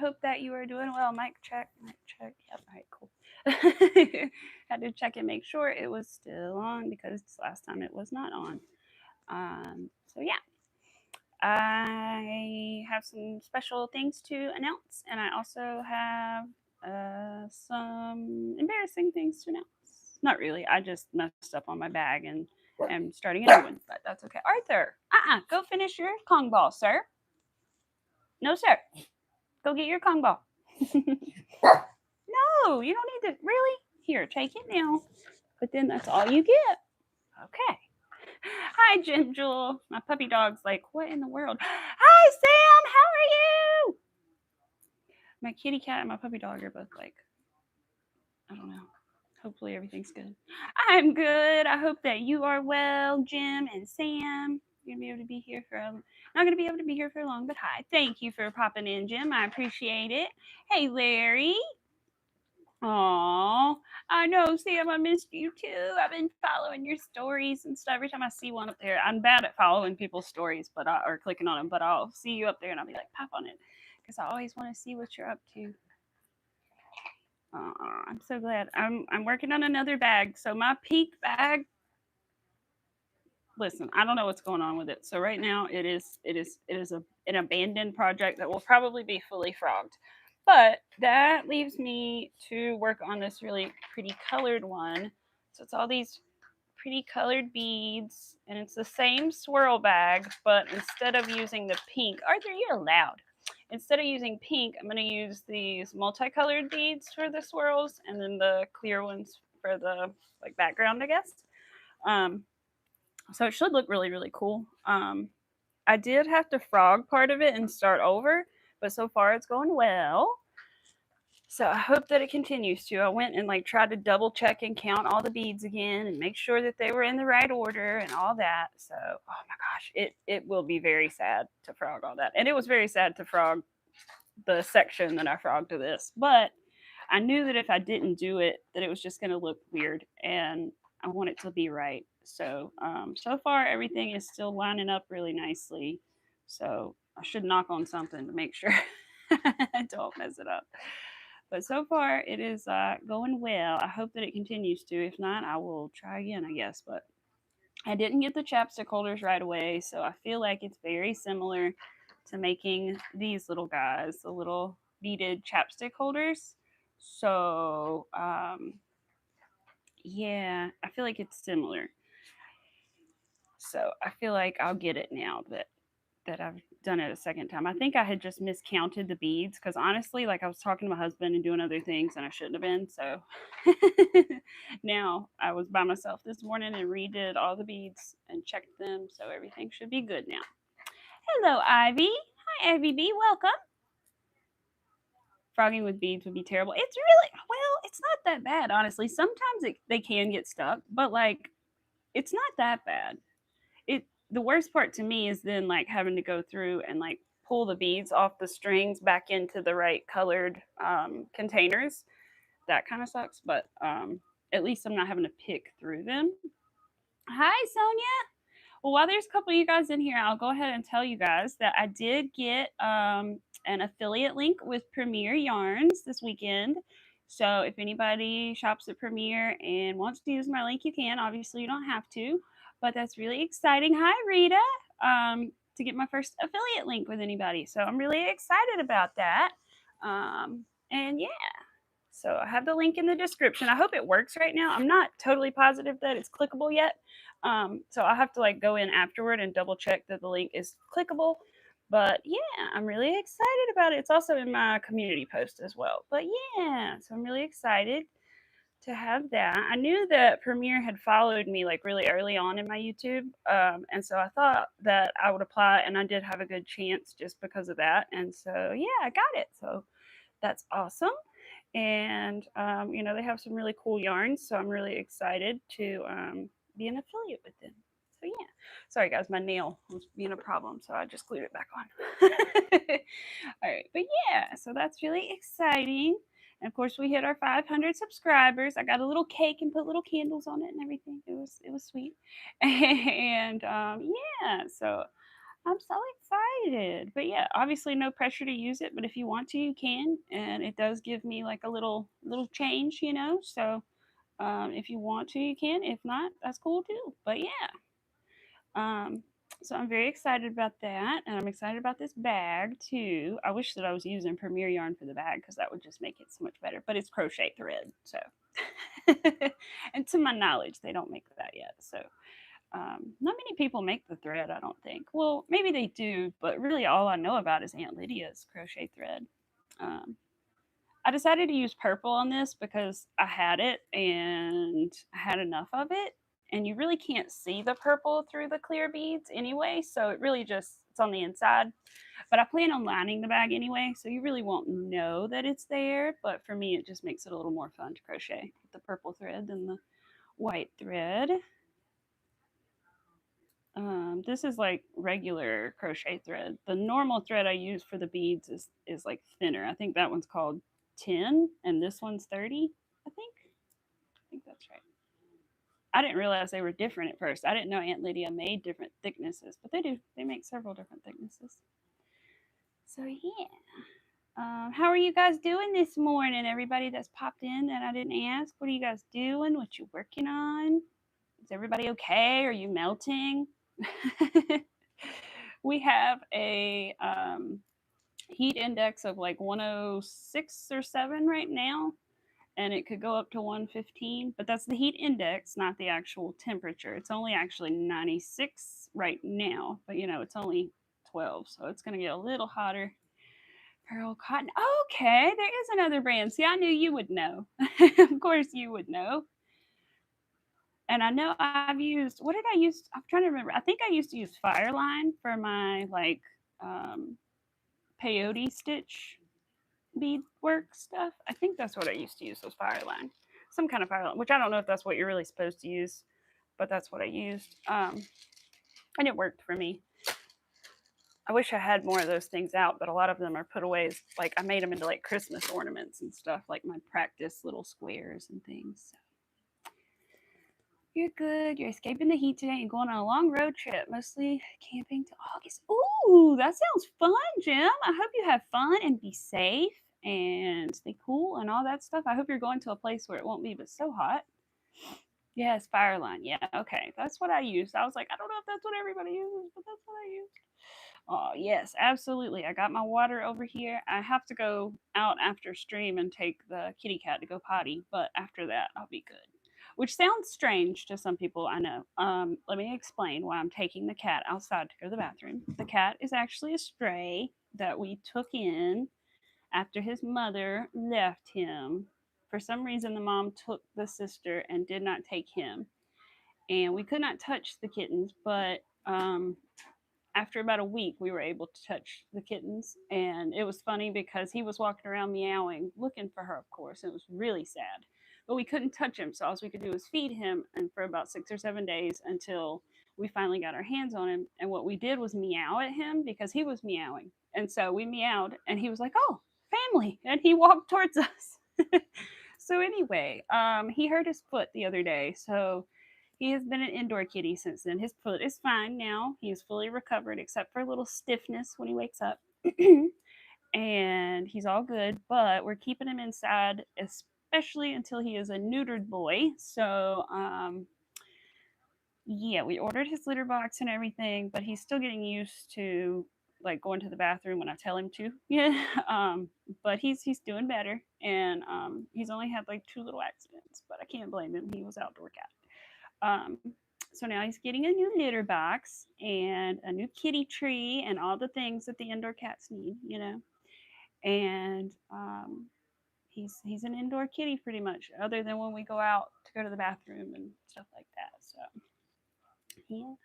hope that you are doing well. Mic check, mic check. Yep, all right, cool. Had to check and make sure it was still on because last time it was not on. So yeah, I have some special things to announce, and I also have some embarrassing things to announce. Not really. I just messed up on my bag and am starting a new one, but that's okay. Arthur, go finish your Kong ball, sir. No, sir. Go get your Kong ball. No, you don't need to. Really? Here, take it now. But then that's all you get. Okay. Hi, Jim Jewel. My puppy dog's like, what in the world? Hi, Sam. How are you? My kitty cat and my puppy dog are both like, I don't know. Hopefully everything's good. I'm good. I hope that you are well, Jim and Sam. You're gonna be able to be here for not gonna be able to be here for long, but hi. Thank you for popping in, Jim. I appreciate it. Hey, Larry. Aw, I know, Sam. I missed you too. I've been following your stories and stuff. Every time I see one up there, I'm bad at following people's stories, or clicking on them. But I'll see you up there, and I'll be like, pop on it, because I always want to see what you're up to. I'm so glad. I'm working on another bag. So my pink bag. Listen, I don't know what's going on with it. So right now an abandoned project that will probably be fully frogged. But that leaves me to work on this really pretty colored one. So it's all these pretty colored beads, and it's the same swirl bag, but instead of using the pink, Arthur, you're loud. Instead of using pink, I'm going to use these multicolored beads for the swirls, and then the clear ones for the like background, I guess. Um, so it should look really, really cool. I did have to frog part of it and start over, but so far it's going well. So I hope that it continues to. I went and like tried to double check and count all the beads again and make sure that they were in the right order and all that. So, oh my gosh, it will be very sad to frog all that. And it was very sad to frog the section that I frogged to this. But I knew that if I didn't do it, that it was just going to look weird, and I want it to be right. So, so far everything is still lining up really nicely. So I should knock on something to make sure I don't mess it up. But so far it is going well. I hope that it continues to. If not, I will try again, I guess. But I didn't get the chapstick holders right away, so I feel like it's very similar to making these little guys, the little beaded chapstick holders. So, yeah, I feel like it's similar. So I feel like I'll get it now that I've done it a second time. I think I had just miscounted the beads because honestly, like I was talking to my husband and doing other things and I shouldn't have been. So now I was by myself this morning and redid all the beads and checked them. So everything should be good now. Hello, Ivy. Hi, Ivy B. Welcome. Frogging with beads would be terrible. It's really, well, it's not that bad, honestly. Sometimes they can get stuck, but like it's not that bad. The worst part to me is then like having to go through and like pull the beads off the strings back into the right colored containers. That kind of sucks, but at least I'm not having to pick through them. Hi, Sonia. Well, while there's a couple of you guys in here, I'll go ahead and tell you guys that I did get an affiliate link with Premier Yarns this weekend. So if anybody shops at Premier and wants to use my link, you can. Obviously, you don't have to, but that's really exciting. Hi, Rita. To get my first affiliate link with anybody. So I'm really excited about that. And yeah, so I have the link in the description. I hope it works right now. I'm not totally positive that it's clickable yet. So I'll have to like go in afterward and double check that the link is clickable. But yeah, I'm really excited about it. It's also in my community post as well. But yeah, so I'm really excited to have that. I knew that Premiere had followed me like really early on in my YouTube. And so I thought that I would apply, and I did have a good chance just because of that. And so yeah, I got it. So that's awesome. And they have some really cool yarns, so I'm really excited to be an affiliate with them. So yeah, sorry guys, my nail was being a problem, so I just glued it back on. All right, but yeah, so that's really exciting. And of course, we hit our 500 subscribers. I got a little cake and put little candles on it and everything. It was sweet. And yeah, so I'm so excited. But yeah, obviously no pressure to use it, but if you want to, you can. And it does give me like a little change, you know. So if you want to, you can. If not, that's cool too. But yeah. Um, so I'm very excited about that, and I'm excited about this bag too. I wish that I was using Premier yarn for the bag because that would just make it so much better. But it's crochet thread, so and to my knowledge, they don't make that yet. So not many people make the thread, I don't think. Well, maybe they do, but really all I know about is Aunt Lydia's crochet thread. Um, I decided to use purple on this because I had it and I had enough of it. And you really can't see the purple through the clear beads anyway. So it really just, it's on the inside. But I plan on lining the bag anyway. So you really won't know that it's there. But for me, it just makes it a little more fun to crochet with the purple thread than the white thread. This is like regular crochet thread. The normal thread I use for the beads is like thinner. I think that one's called 10 and this one's 30, I think. I think that's right. I didn't realize they were different at first. I didn't know Aunt Lydia made different thicknesses, but they do. They make several different thicknesses. So yeah. How are you guys doing this morning? Everybody that's popped in that I didn't ask, what are you guys doing? What you working on? Is everybody okay? Are you melting? We have a heat index of like 106 or 7 right now, and it could go up to 115, but that's the heat index, not the actual temperature. It's only actually 96 right now, but you know, it's only 12, so it's going to get a little hotter. Pearl cotton. Okay, there is another brand. See, I knew you would know. Of course, you would know. And I know I've used, what did I use? I'm trying to remember. I think I used to use Fireline for my like um, peyote stitch beadwork stuff. I think that's what I used to use, was Fireline. Some kind of Fireline, which I don't know if that's what you're really supposed to use, but that's what I used. And it worked for me. I wish I had more of those things out, but a lot of them are put away. Like I made them into like Christmas ornaments and stuff, like my practice little squares and things. So. You're good. You're escaping the heat today and going on a long road trip, mostly camping to August. Ooh, that sounds fun, Jim. I hope you have fun and be safe and stay cool and all that stuff. I hope you're going to a place where it won't be but so hot. Yes, Fireline. Yeah, okay. That's what I used. I was like, I don't know if that's what everybody uses, but that's what I used. Oh, yes, absolutely. I got my water over here. I have to go out after stream and take the kitty cat to go potty, but after that, I'll be good. Which sounds strange to some people, I know. Let me explain why I'm taking the cat outside to go to the bathroom. The cat is actually a stray that we took in after his mother left him. For some reason, the mom took the sister and did not take him. And we could not touch the kittens, but after about a week, we were able to touch the kittens. And it was funny because he was walking around meowing, looking for her, of course. It was really sad. But we couldn't touch him. So all we could do was feed him and for about 6 or 7 days until we finally got our hands on him. And what we did was meow at him because he was meowing. And so we meowed and he was like, oh, family. And he walked towards us. So anyway, he hurt his foot the other day. So he has been an indoor kitty since then. His foot is fine now. He is fully recovered except for a little stiffness when he wakes up. And he's all good, but we're keeping him inside, especially until he is a neutered boy. So, yeah, we ordered his litter box and everything, but he's still getting used to like going to the bathroom when I tell him to. Yeah. But he's doing better, and he's only had like 2 little accidents, but I can't blame him. He was outdoor cat. Um, so now he's getting a new litter box and a new kitty tree and all the things that the indoor cats need, you know. And he's an indoor kitty pretty much, other than when we go out to go to the bathroom and stuff like that. So yeah.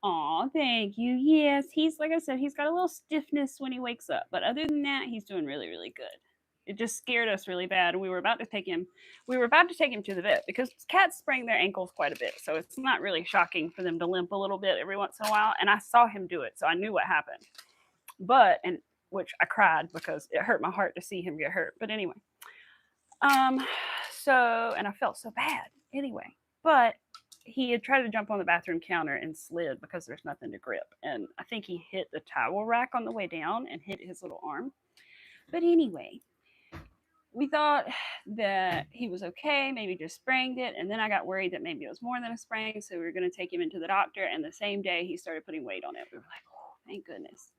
Aw, thank you. Yes, he's like I said, he's got a little stiffness when he wakes up, but other than that, he's doing really, really good. It just scared us really bad, and we were about to take him to the vet because cats sprain their ankles quite a bit, so it's not really shocking for them to limp a little bit every once in a while. And I saw him do it, so I knew what happened. But and which I cried because it hurt my heart to see him get hurt. But anyway, so and I felt so bad anyway. But he had tried to jump on the bathroom counter and slid because there's nothing to grip. And I think he hit the towel rack on the way down and hit his little arm. But anyway, we thought that he was okay, maybe just sprained it. And then I got worried that maybe it was more than a sprain. So we were going to take him into the doctor. And the same day he started putting weight on it. We were like, oh, thank goodness.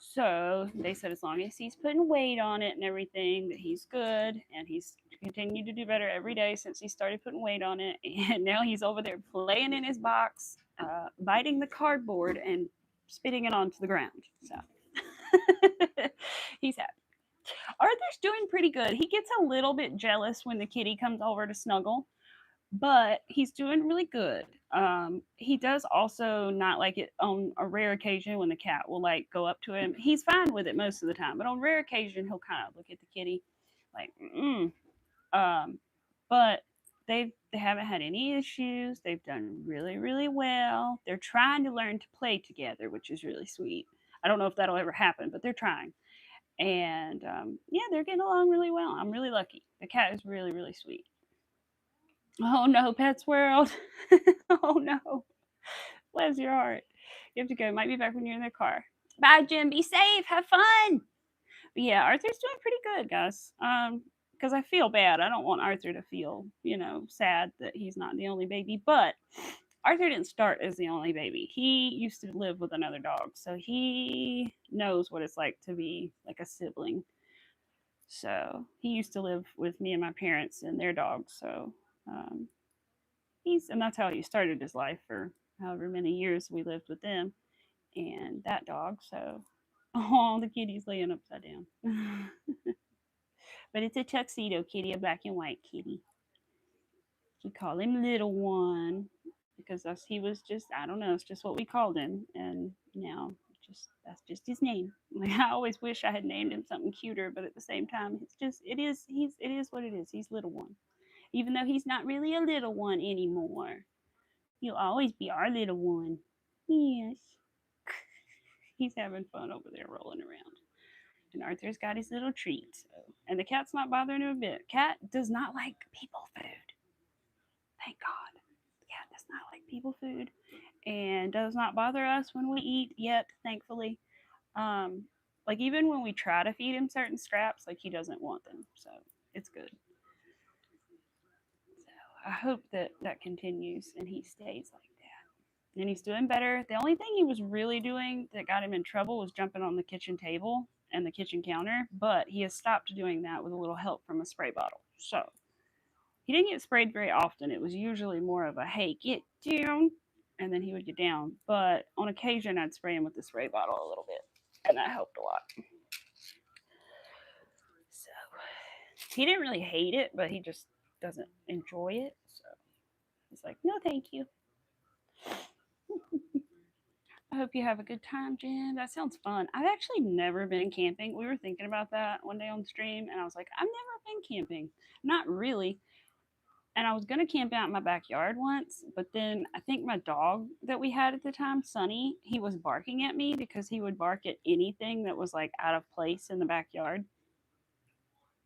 So they said as long as he's putting weight on it and everything, that he's good. And he's continued to do better every day since he started putting weight on it. And now he's over there playing in his box, biting the cardboard and spitting it onto the ground. So he's happy. Arthur's doing pretty good. He gets a little bit jealous when the kitty comes over to snuggle, but he's doing really good. He does also not like it on a rare occasion when the cat will like go up to him. He's fine with it most of the time, but on rare occasion he'll kind of look at the kitty like, mm. But they haven't had any issues. They've done really really well. They're trying to learn to play together, which is really sweet. I don't know if that'll ever happen, but they're trying. And yeah, they're getting along really well. I'm really lucky. The cat is really really sweet. Oh no, Pets World. Oh no. Bless your heart. You have to go. Might be back when you're in the car. Bye, Jim. Be safe. Have fun. But yeah, Arthur's doing pretty good, guys. Because I feel bad. I don't want Arthur to feel, sad that he's not the only baby. But Arthur didn't start as the only baby. He used to live with another dog, so he knows what it's like to be like a sibling. So he used to live with me and my parents and their dogs. So um, and that's how he started his life for however many years we lived with them and that dog. So, oh, the kitty's laying upside down. But it's a tuxedo kitty, a black and white kitty. We call him Little One because he was just, I don't know, it's just what we called him. And now that's just his name. Like, I always wish I had named him something cuter, but at the same time, it is what it is. He's Little One. Even though he's not really a little one anymore. He'll always be our little one. Yes. He's having fun over there rolling around. And Arthur's got his little treat. So. And the cat's not bothering him a bit. Cat does not like people food. Thank God. The cat does not like people food. And does not bother us when we eat yet, thankfully. Like even when we try to feed him certain scraps, like he doesn't want them. So it's good. I hope that continues and he stays like that. And he's doing better. The only thing he was really doing that got him in trouble was jumping on the kitchen table and the kitchen counter, but he has stopped doing that with a little help from a spray bottle. So he didn't get sprayed very often. It was usually more of a, hey, get down, and then he would get down. But on occasion, I'd spray him with the spray bottle a little bit, and that helped a lot. So he didn't really hate it, but he just doesn't enjoy it. So he's like, no, thank you. I hope you have a good time, Jen. That sounds fun. I've actually never been camping. We were thinking about that one day on stream, and I was like, I've never been camping. Not really. And I was going to camp out in my backyard once, but then I think my dog that we had at the time, Sonny, he was barking at me because he would bark at anything that was like out of place in the backyard.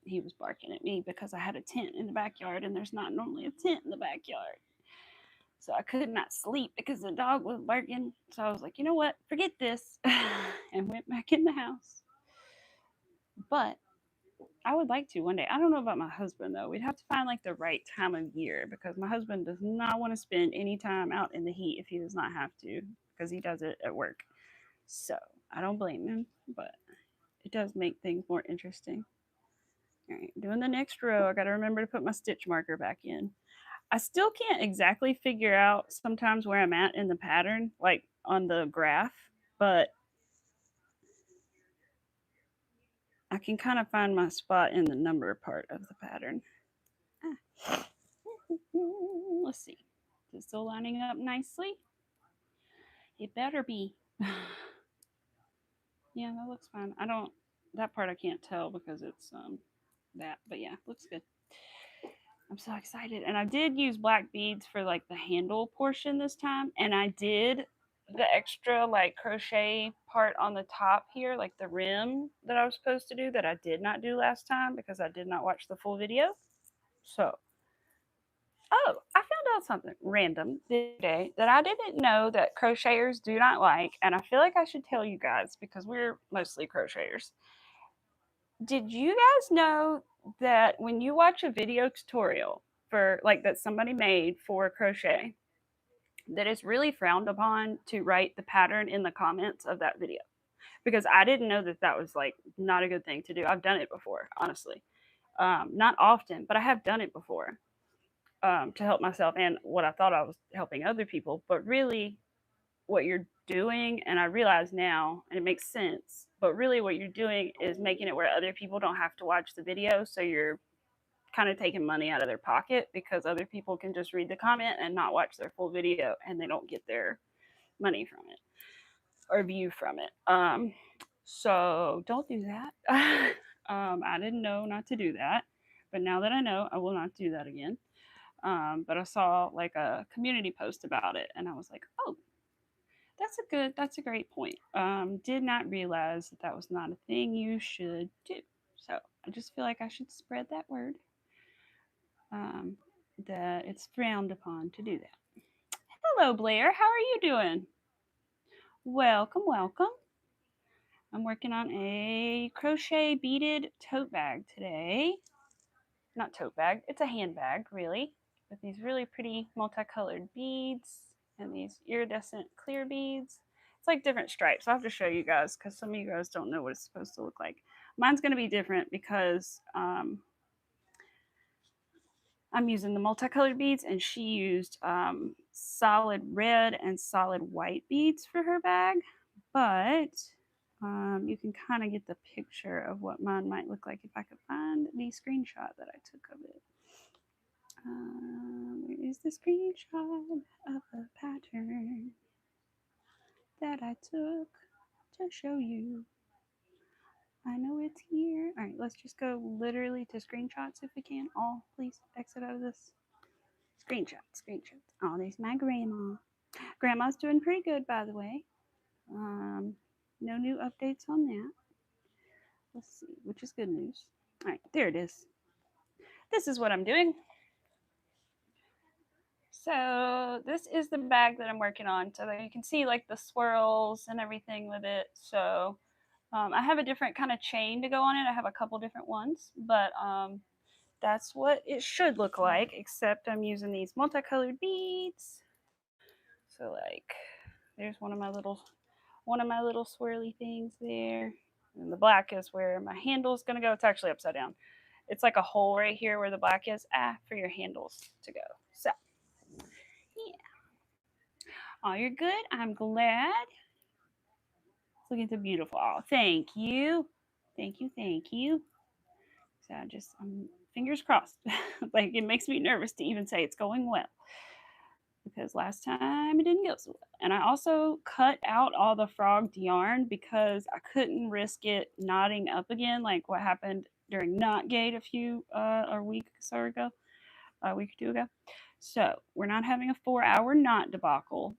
He was barking at me because I had a tent in the backyard, and there's not normally a tent in the backyard. So I could not sleep because the dog was barking. So I was like, you know what? Forget this. And went back in the house. But I would like to one day. I don't know about my husband though. We'd have to find like the right time of year because my husband does not want to spend any time out in the heat if he does not have to because he does it at work. So I don't blame him, but it does make things more interesting. All right, doing the next row. I got to remember to put my stitch marker back in. I still can't exactly figure out sometimes where I'm at in the pattern, like on the graph, but I can kind of find my spot in the number part of the pattern. Let's see. Is it still lining up nicely? It better be. Yeah, that looks fine. That part I can't tell because it's that, but yeah, looks good. I'm so excited. And I did use black beads for like the handle portion this time. And I did the extra like crochet part on the top here, like the rim that I was supposed to do that I did not do last time because I did not watch the full video. So, oh, I found out something random the other day that I didn't know that crocheters do not like, and I feel like I should tell you guys because we're mostly crocheters. Did you guys know that when you watch a video tutorial for like that somebody made for crochet, that it's really frowned upon to write the pattern in the comments of that video? Because I didn't know that that was like not a good thing to do. I've done it before, honestly. Not often, but I have done it before to help myself and what I thought I was helping other people. But really, what you're doing, and I realize now, and it makes sense, but really what you're doing is making it where other people don't have to watch the video. So you're kind of taking money out of their pocket because other people can just read the comment and not watch their full video and they don't get their money from it or view from it. So don't do that. I didn't know not to do that, but now that I know, I will not do that again. But I saw like a community post about it, and I was like, oh, that's a great point. Did not realize that that was not a thing you should do. So I just feel like I should spread that word. That it's frowned upon to do that. Hello, Blair. How are you doing? Welcome, welcome. I'm working on a crochet beaded tote bag today. Not tote bag, it's a handbag, really, with these really pretty multicolored beads and these iridescent clear beads. It's like different stripes. I'll have to show you guys because some of you guys don't know what it's supposed to look like. Mine's going to be different because I'm using the multicolored beads, and she used solid red and solid white beads for her bag. But you can kind of get the picture of what mine might look like if I could find the screenshot that I took of it. Where is the screenshot of the pattern that I took to show you? I know it's here. All right, let's just go literally to screenshots if we can. All, please exit out of this. Screenshots. Oh, there's my grandma. Grandma's doing pretty good, by the way. No new updates on that. Let's see, which is good news. All right, there it is. This is what I'm doing. So this is the bag that I'm working on. So that you can see like the swirls and everything with it. So I have a different kind of chain to go on it. I have a couple different ones, but that's what it should look like, except I'm using these multicolored beads. So like, there's one of my little swirly things there. And the black is where my handle is going to go. It's actually upside down. It's like a hole right here where the black is, for your handles to go. So, yeah. Oh, you're good. I'm glad. It's looking so beautiful. Oh, thank you. Thank you. So I'm fingers crossed. Like, it makes me nervous to even say it's going well, because last time it didn't go so well. And I also cut out all the frogged yarn because I couldn't risk it knotting up again, like what happened during Knotgate a week or two ago. So we're not having a 4-hour knot debacle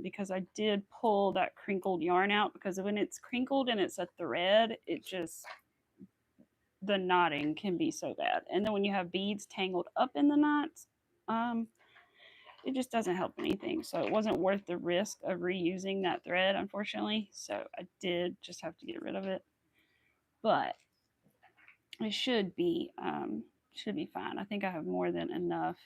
because I did pull that crinkled yarn out, because when it's crinkled and it's a thread, the knotting can be so bad. And then when you have beads tangled up in the knots, it just doesn't help anything. So it wasn't worth the risk of reusing that thread, unfortunately. So I did just have to get rid of it. But it should be fine. I think I have more than enough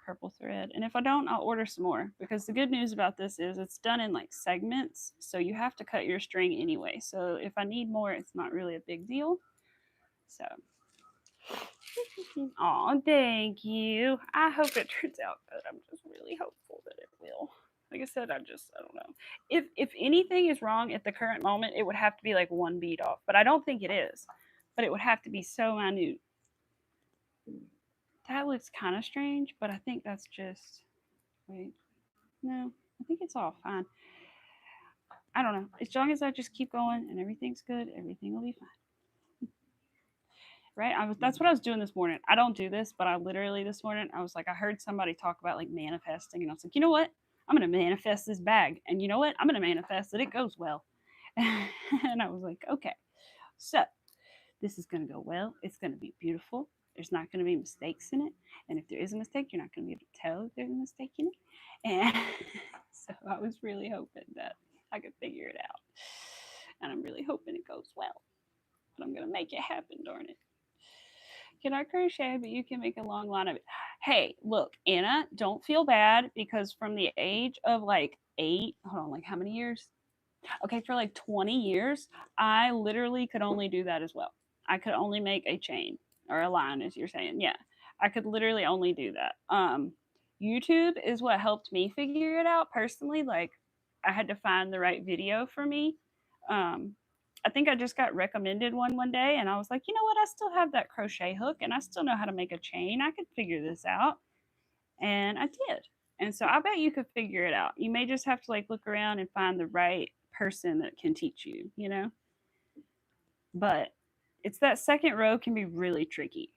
purple thread. And if I don't, I'll order some more, because the good news about this is it's done in like segments. So you have to cut your string anyway. So if I need more, it's not really a big deal. So, oh, thank you. I hope it turns out good. I'm just really hopeful that it will. Like I said, I don't know. If anything is wrong at the current moment, it would have to be like one bead off. But I don't think it is. But it would have to be so minute. That looks kind of strange, but I think that's just, wait, no, I think it's all fine. I don't know. As long as I just keep going and everything's good, everything will be fine. Right? That's what I was doing this morning. I don't do this, but I literally this morning, I was like, I heard somebody talk about like manifesting, and I was like, you know what? I'm going to manifest this bag. And you know what? I'm going to manifest that it goes well. And I was like, okay. So this is going to go well. It's going to be beautiful. There's not going to be mistakes in it. And if there is a mistake, you're not going to be able to tell if there's a mistake in it. And so I was really hoping that I could figure it out. And I'm really hoping it goes well. But I'm going to make it happen, darn it. Cannot crochet, but you can make a long line of it. Hey, look, Anna, don't feel bad because from the age of like 8, hold on, like how many years? Okay, for like 20 years, I literally could only do that as well. I could only make a chain or a line, as you're saying. Yeah, I could literally only do that. YouTube is what helped me figure it out personally. Like, I had to find the right video for me. Um, I think I just got recommended one day, and I was like, you know what? I still have that crochet hook, and I still know how to make a chain. I could figure this out, and I did. And so I bet you could figure it out. You may just have to like look around and find the right person that can teach you, you know? But it's that second row can be really tricky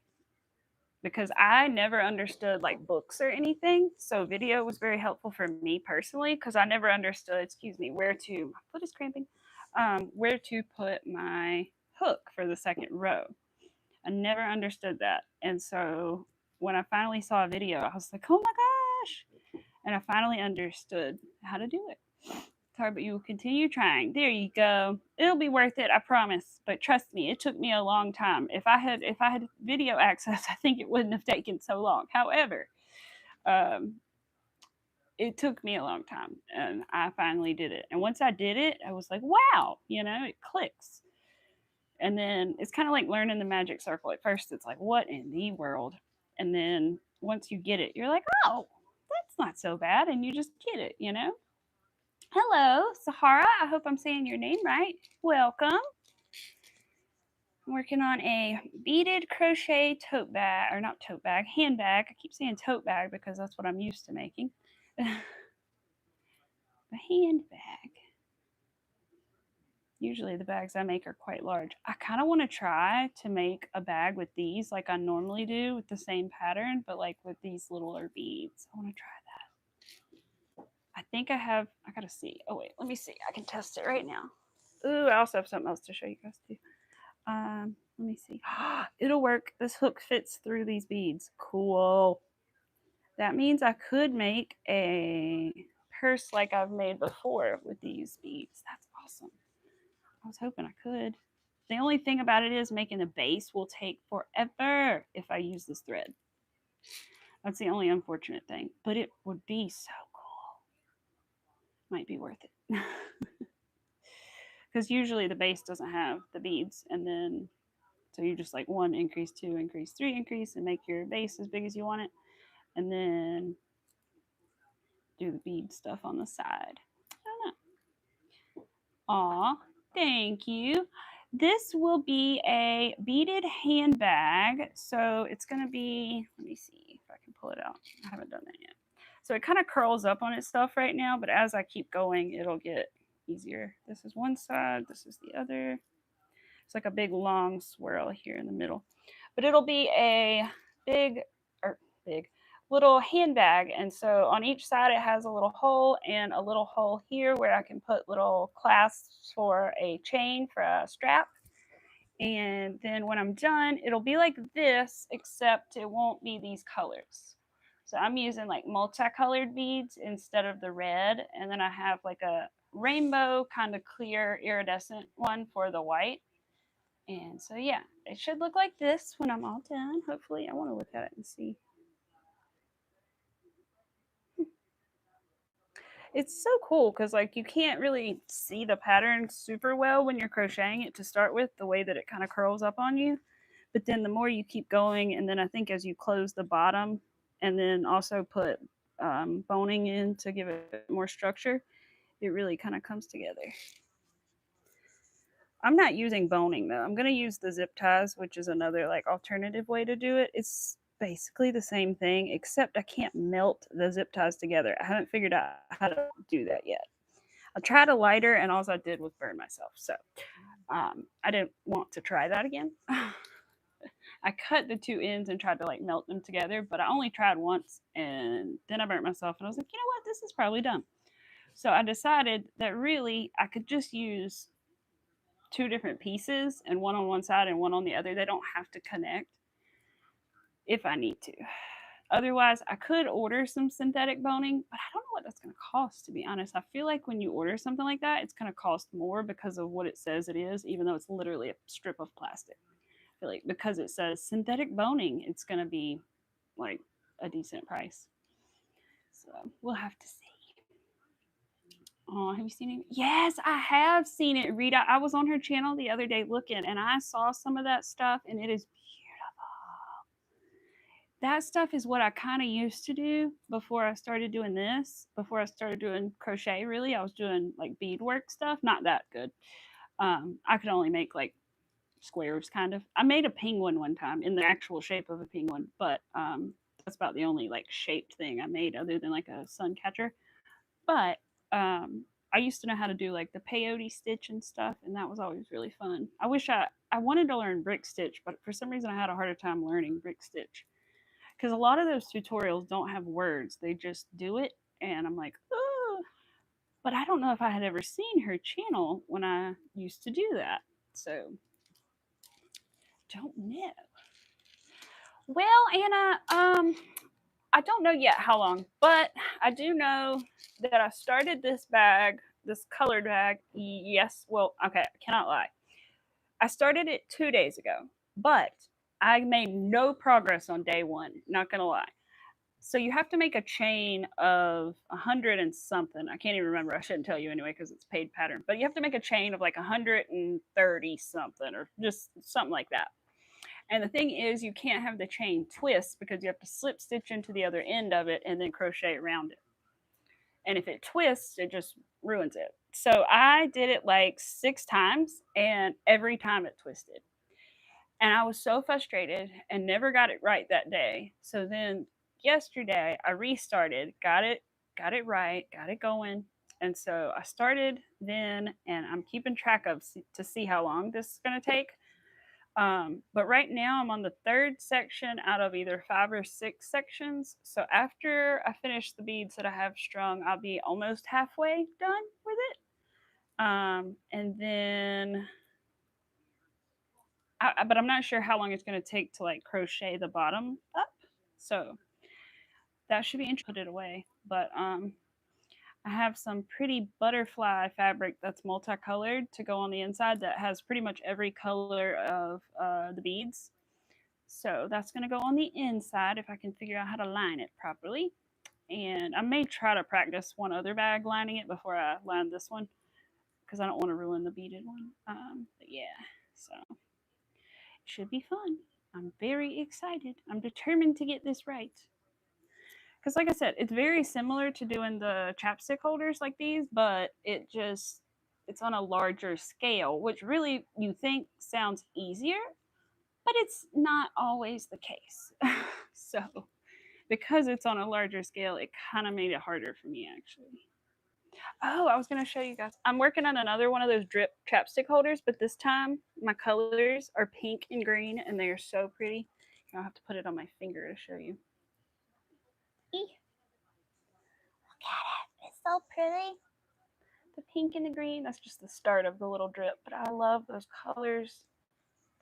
because I never understood like books or anything. So video was very helpful for me personally because I never understood, excuse me, where to, my foot is cramping, where to put my hook for the second row. I never understood that. And so when I finally saw a video, I was like, oh my gosh. And I finally understood how to do it. It's hard, but you will continue trying. There you go. It'll be worth it, I promise. But trust me, it took me a long time. If I had video access, I think it wouldn't have taken so long. However, it took me a long time, and I finally did it. And once I did it, I was like, wow, you know, it clicks. And then it's kind of like learning the magic circle. At first, it's like, what in the world? And then once you get it, you're like, oh, that's not so bad. And you just get it, you know? Hello, Sahara. I hope I'm saying your name right. Welcome. I'm working on a beaded crochet tote bag, or not tote bag, handbag. I keep saying tote bag because that's what I'm used to making. A handbag. Usually the bags I make are quite large. I kind of want to try to make a bag with these like I normally do with the same pattern, but like with these littler beads. I want to try that. I think I have, I gotta see. Oh wait, let me see. I can test it right now. Ooh, I also have something else to show you guys too. Let me see. It'll work. This hook fits through these beads. Cool. That means I could make a purse like I've made before with these beads. That's awesome. I was hoping I could. The only thing about it is making the base will take forever if I use this thread. That's the only unfortunate thing, but it would be so cool. Might be worth it. Because usually the base doesn't have the beads, and then so you just like 1 increase, 2 increase, 3 increase, and make your base as big as you want it, and then do the bead stuff on the side. I don't know. Aw, thank you. This will be a beaded handbag. So it's going to be, let me see if I can pull it out. I haven't done that yet. So it kind of curls up on itself right now, but as I keep going, it'll get easier. This is one side, this is the other. It's like a big long swirl here in the middle. But it'll be a big little handbag. And so on each side, it has a little hole and a little hole here where I can put little clasps for a chain for a strap. And then when I'm done, it'll be like this, except it won't be these colors. So I'm using like multicolored beads instead of the red. And then I have like a rainbow kind of clear iridescent one for the white. And so, yeah, it should look like this when I'm all done. Hopefully, I want to look at it and see. It's so cool because, like, you can't really see the pattern super well when you're crocheting it to start with, the way that it kind of curls up on you. But then the more you keep going, and then I think as you close the bottom and then also put boning in to give it more structure, it really kind of comes together. I'm not using boning though. I'm going to use the zip ties, which is another like alternative way to do it. It's basically the same thing, except I can't melt the zip ties together. I haven't figured out how to do that yet. I tried a lighter and all I did was burn myself. So I didn't want to try that again. I cut the two ends and tried to like melt them together, but I only tried once and then I burnt myself and I was like, you know what, this is probably dumb. So I decided that really I could just use 2 different pieces and one on one side and one on the other. They don't have to connect. if I need to. Otherwise, I could order some synthetic boning, but I don't know what that's going to cost, to be honest. I feel like when you order something like that, it's going to cost more because of what it says it is, even though it's literally a strip of plastic. I feel like because it says synthetic boning, it's going to be like a decent price. So we'll have to see. Oh, have you seen it? Yes, I have seen it. Rita, I was on her channel the other day looking, and I saw some of that stuff, and it is beautiful. That stuff is what I kind of used to do before I started doing this. Before I started doing crochet, really, I was doing like beadwork stuff. Not that good. I could only make like squares, kind of. I made a penguin one time in the actual shape of a penguin, but that's about the only like shaped thing I made other than like a sun catcher. But I used to know how to do like the peyote stitch and stuff, and that was always really fun. I wanted to learn brick stitch, but for some reason I had a harder time learning brick stitch because a lot of those tutorials don't have words; they just do it, and I'm like, oh. But I don't know if I had ever seen her channel when I used to do that, so don't know. Well, Anna, I don't know yet how long, but I do know that I started this bag, this colored bag. Yes, well, okay, I cannot lie. I started it 2 days ago, but I made no progress on day one. Not gonna lie. So you have to make a chain of 100 and something. I can't even remember. I shouldn't tell you anyway because it's paid pattern. But you have to make a chain of like 130 something or just something like that. And the thing is, you can't have the chain twist because you have to slip stitch into the other end of it and then crochet around it. And if it twists, it just ruins it. So I did it like 6 times, and every time it twisted. And I was so frustrated and never got it right that day. So then yesterday I restarted, got it right, got it going. And so I started then, and I'm keeping track of to see how long this is going to take. But right now I'm on the third section out of either 5 or 6 sections. So after I finish the beads that I have strung, I'll be almost halfway done with it. And then, but I'm not sure how long it's going to take to like crochet the bottom up. So that should be interesting. Put it away. But I have some pretty butterfly fabric that's multicolored to go on the inside that has pretty much every color of the beads. So that's going to go on the inside if I can figure out how to line it properly. And I may try to practice one other bag lining it before I line this one because I don't want to ruin the beaded one. But yeah, so it should be fun. I'm very excited. I'm determined to get this right. Because like I said, it's very similar to doing the chapstick holders like these, but it's on a larger scale, which really you think sounds easier, but it's not always the case. So because it's on a larger scale, it kind of made it harder for me actually. Oh, I was going to show you guys. I'm working on another one of those drip chapstick holders, but this time my colors are pink and green, and they are so pretty. I'll have to put it on my finger to show you. Look at it. It's so pretty. The pink and the green, that's just the start of the little drip, but I love those colors.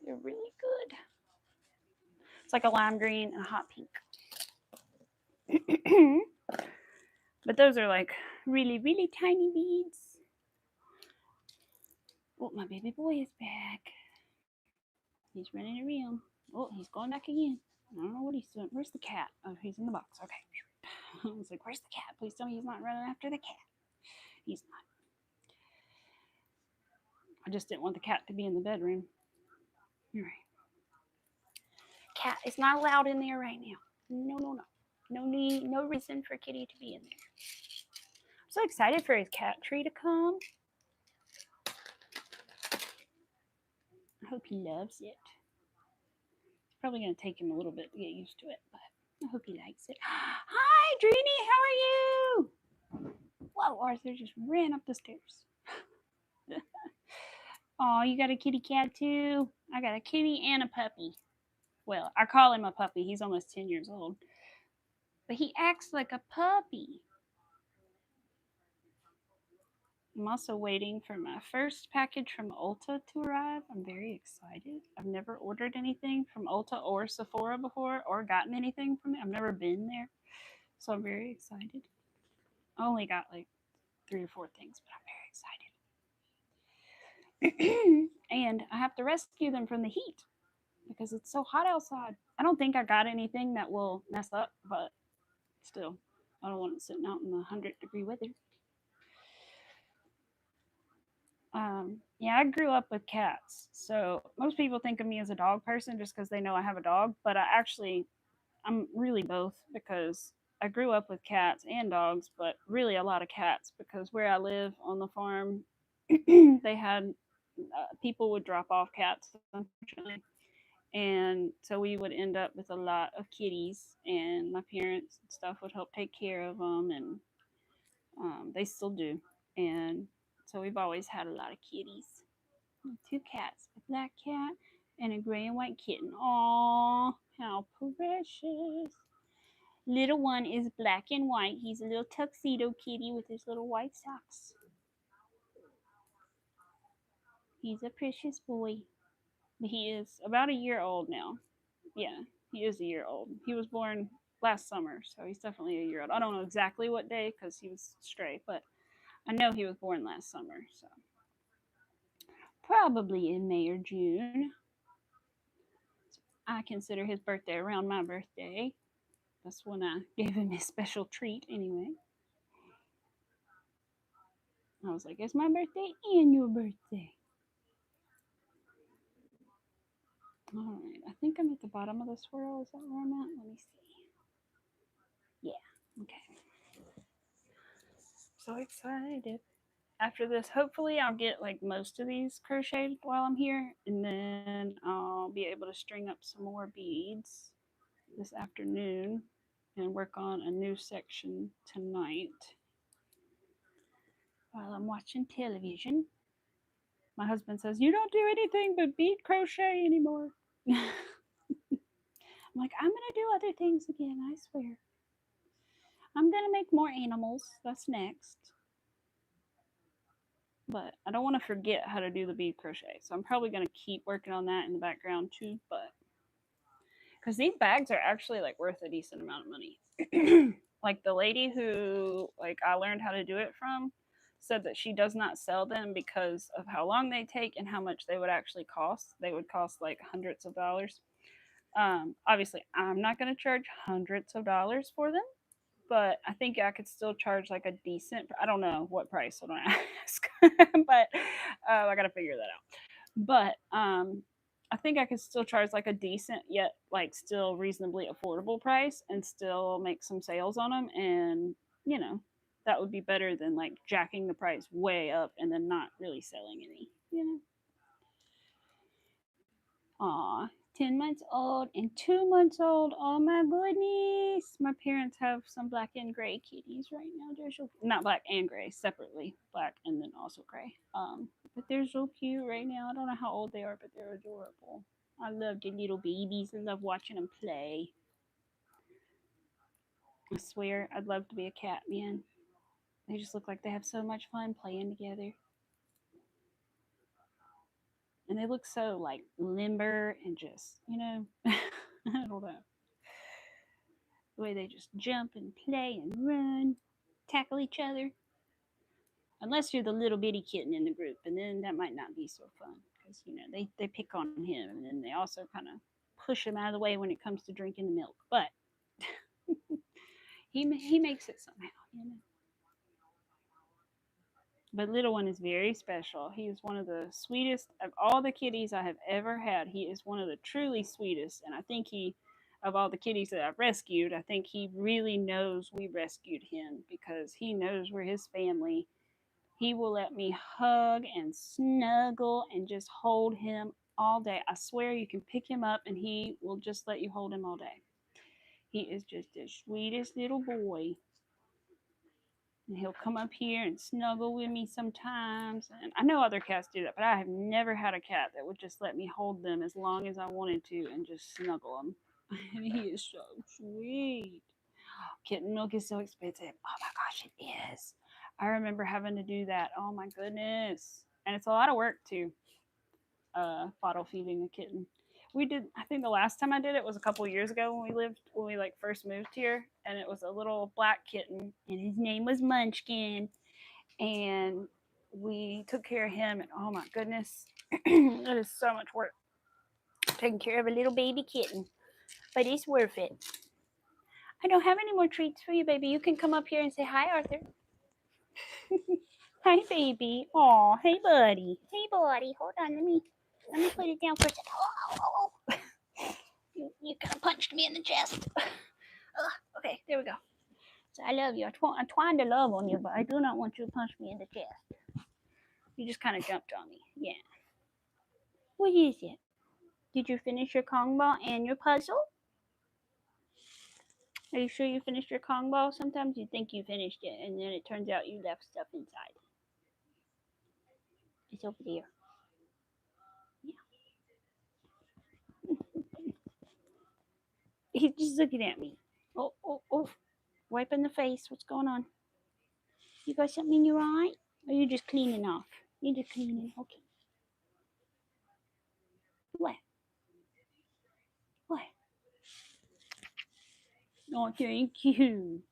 They're really good. It's like a lime green and a hot pink. But those are like really, really tiny beads. Oh, my baby boy is back. He's running around. Oh, he's going back again. I don't know what he's doing. Where's the cat? Oh, he's in the box. Okay. I was like, where's the cat? Please tell me he's not running after the cat. He's not. I just didn't want the cat to be in the bedroom. All right. Cat is not allowed in there right now. No, no, no. No need, no reason for Kitty to be in there. I'm so excited for his cat tree to come. I hope he loves it. It's probably going to take him a little bit to get used to it, but I hope he likes it. Hi, Dreamy, how are you? Whoa, Arthur just ran up the stairs. Oh, you got a kitty cat too? I got a kitty and a puppy. Well, I call him a puppy. He's almost 10 years old. But he acts like a puppy. I'm also waiting for my first package from Ulta to arrive. I'm very excited. I've never ordered anything from Ulta or Sephora before or gotten anything from it. I've never been there. So I'm very excited. I only got like 3 or 4 things, but I'm very excited. And I have to rescue them from the heat because it's so hot outside. I don't think I got anything that will mess up, but still, I don't want it sitting out in the 100-degree weather. Yeah, I grew up with cats. So most people think of me as a dog person just because they know I have a dog, but I'm really both because I grew up with cats and dogs, but really a lot of cats because where I live on the farm, they had people would drop off cats, unfortunately. And so we would end up with a lot of kitties, and my parents and stuff would help take care of them, and they still do. And so we've always had a lot of kitties. 2 cats, a black cat and a gray and white kitten. Aww, how precious. Little one is black and white. He's a little tuxedo kitty with his little white socks. He's a precious boy. He is about a year old now. Yeah, he is a year old. He was born last summer, so he's definitely a year old. I don't know exactly what day because he was stray, but I know he was born last summer, so probably in May or June. I consider his birthday around my birthday. That's when I gave him his special treat anyway. I was like, it's my birthday and your birthday. All right, I think I'm at the bottom of the swirl. Is that where I'm at? Let me see. Yeah, okay. So excited. After this, hopefully I'll get like most of these crocheted while I'm here, and then I'll be able to string up some more beads this afternoon and work on a new section tonight while I'm watching television. My husband says, "You don't do anything but bead crochet anymore." I'm like, I'm going to do other things again, I swear. I'm going to make more animals. That's next. But I don't want to forget how to do the bead crochet. So I'm probably going to keep working on that in the background too. But because these bags are actually like worth a decent amount of money. Like the lady who like I learned how to do it from said that she does not sell them because of how long they take and how much they would actually cost. They would cost like hundreds of dollars. Obviously, I'm not going to charge hundreds of dollars for them, but I think I could still charge like a decent. I don't know what price, so don't ask. But I got to figure that out. But I think I could still charge like a decent yet like still reasonably affordable price and still make some sales on them, and you know that would be better than like jacking the price way up and then not really selling any. You know. Aw, 10 months old and 2 months old. Oh my goodness. My parents have some black and gray kitties right now. They're so not black and gray, separately. Black and then also gray. But they're so cute right now. I don't know how old they are, but they're adorable. I love the little babies. I love watching them play. I swear I'd love to be a cat, man. They just look like they have so much fun playing together. And they look so like limber and just, I don't know. The way they just jump and play and run, tackle each other. Unless you're the little bitty kitten in the group, and then that might not be so fun because they pick on him, and then they also kind of push him out of the way when it comes to drinking the milk. But he makes it somehow. But little one is very special. He is one of the sweetest of all the kitties I have ever had. He is one of the truly sweetest, and I think of all the kitties that I've rescued, I think he really knows we rescued him because he knows we're his family. He will let me hug and snuggle and just hold him all day. I swear you can pick him up and he will just let you hold him all day. He is just the sweetest little boy. And he'll come up here and snuggle with me sometimes. And I know other cats do that, but I have never had a cat that would just let me hold them as long as I wanted to and just snuggle them. And he is so sweet. Kitten milk is so expensive. Oh my gosh, it is. I remember having to do that. Oh my goodness. And it's a lot of work too. Bottle feeding a kitten. We did, I think the last time I did it was a couple years ago when we like first moved here, and it was a little black kitten and his name was Munchkin, and we took care of him, and oh my goodness, it is so much work taking care of a little baby kitten, but it's worth it. I don't have any more treats for you, baby. You can come up here and say hi, Arthur. Hi, baby. Aw, hey, buddy. Hey, buddy. Hold on, let me put it down for a second. Oh. You kind of punched me in the chest. Okay, there we go. So I love you. I'm trying to love on you, but I do not want you to punch me in the chest. You just kind of jumped on me. Yeah. What is it? Did you finish your Kong ball and your puzzle? Are you sure you finished your Kong ball? Sometimes you think you finished it, and then it turns out you left stuff inside. It's over there. Yeah. He's just looking at me. Oh. Wiping the face. What's going on? You got something in your eye? Or are you just cleaning off? You're just cleaning. Okay. What? Oh, thank you.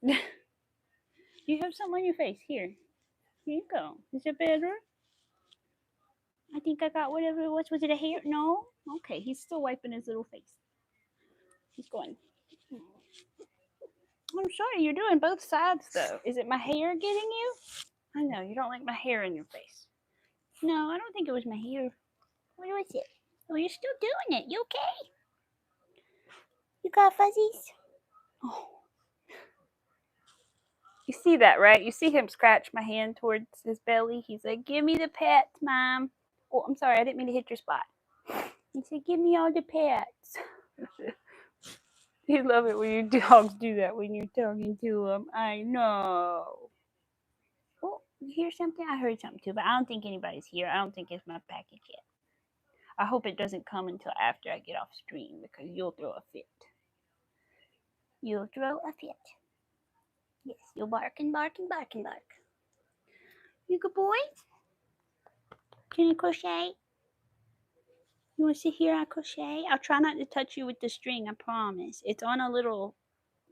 You have something on your face. Here you go. Is it better? I think I got whatever it was. Was it a hair? No? Okay, he's still wiping his little face. He's going. I'm sorry, you're doing both sides though. Is it my hair getting you? I know, you don't like my hair in your face. No, I don't think it was my hair. What was it? Oh, you're still doing it. You okay? You got fuzzies? Oh. You see that, right? You see him scratch my hand towards his belly. He's like, give me the pets, Mom. Oh, I'm sorry, I didn't mean to hit your spot. He said, give me all the pets. You love it when your dogs do that when you're talking to them. I know. Oh, you hear something? I heard something too, but I don't think anybody's here. I don't think it's my package yet. I hope it doesn't come until after I get off stream because you'll throw a fit. You'll throw a fit. Yes, you'll bark and bark and bark and bark. You good boy? Can you crochet? You want to sit here and crochet? I'll try not to touch you with the string, I promise. It's on a little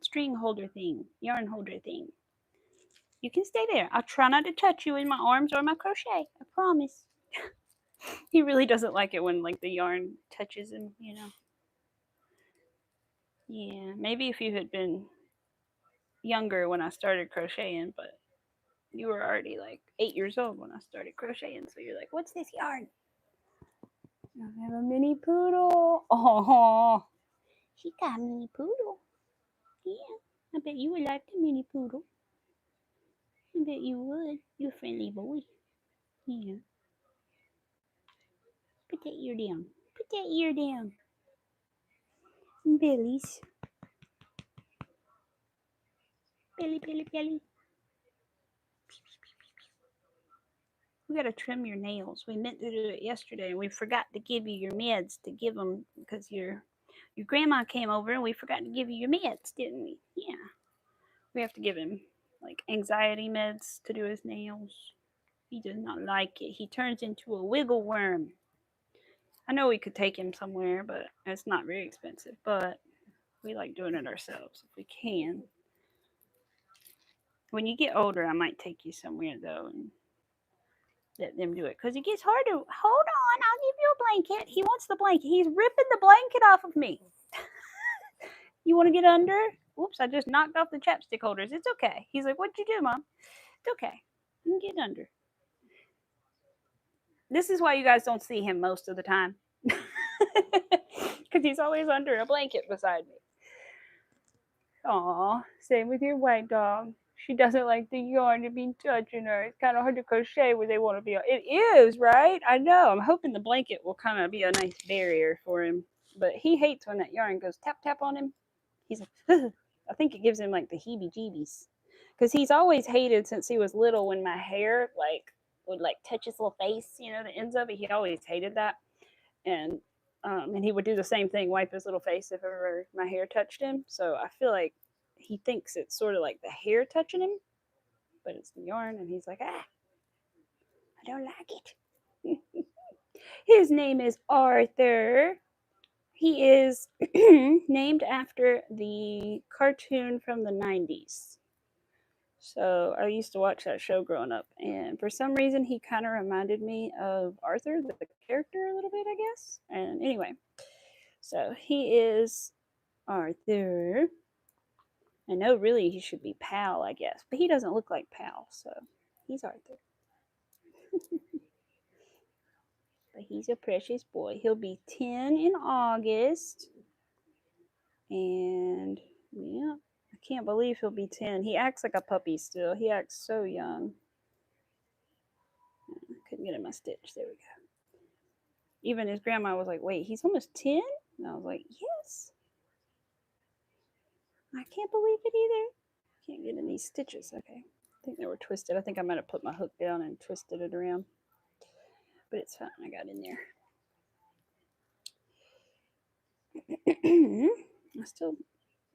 string holder thing, yarn holder thing. You can stay there. I'll try not to touch you in my arms or my crochet, I promise. He really doesn't like it when like the yarn touches him, you know. Yeah, maybe if you had been younger when I started crocheting, but you were already like 8 years old when I started crocheting, so you're like, what's this yarn? I have a mini poodle. Oh, she got a mini poodle. Yeah, I bet you would like the mini poodle. I bet you would. You're a friendly boy. Yeah. Put that ear down. Put that ear down. Bellies. Belly. We gotta trim your nails. We meant to do it yesterday, and we forgot to give you your meds to give them because your grandma came over, and we forgot to give you your meds, didn't we? Yeah. We have to give him like anxiety meds to do his nails. He does not like it. He turns into a wiggle worm. I know we could take him somewhere, but it's not very expensive. But we like doing it ourselves if we can. When you get older, I might take you somewhere though and let them do it because it gets harder. Hold on, I'll give you a blanket. He wants the blanket. He's ripping the blanket off of me. You want to get under? Oops, I just knocked off the chapstick holders. It's okay. He's like, what'd you do, Mom? It's okay. You can get under. This is why you guys don't see him most of the time. Because he's always under a blanket beside me. Aw, same with your white dog. She doesn't like the yarn to be touching her. It's kind of hard to crochet where they want to be. It is, right? I know. I'm hoping the blanket will kind of be a nice barrier for him. But he hates when that yarn goes tap, tap on him. He's like, ugh. I think it gives him like the heebie-jeebies. Because he's always hated since he was little when my hair would touch his little face, you know, the ends of it. He always hated that. And he would do the same thing, wipe his little face if ever my hair touched him. So I feel like he thinks it's sort of like the hair touching him, but it's the yarn, and he's like, ah, I don't like it. His name is Arthur. He is named after the cartoon from the 90s. So I used to watch that show growing up, and for some reason he kind of reminded me of Arthur, the character, a little bit, I guess. And anyway, so he is Arthur. I know really he should be Pal, I guess, but he doesn't look like Pal, so he's Arthur. But he's a precious boy. He'll be 10 in August, and yeah, I can't believe he'll be 10. He acts like a puppy still. He acts so young. I couldn't get in my stitch. There we go. Even his grandma was like, wait, he's almost 10? And I was like, yes. I can't believe it either. Can't get in these stitches. Okay. I think they were twisted. I think I might have put my hook down and twisted it around. But it's fine. I got in there. I still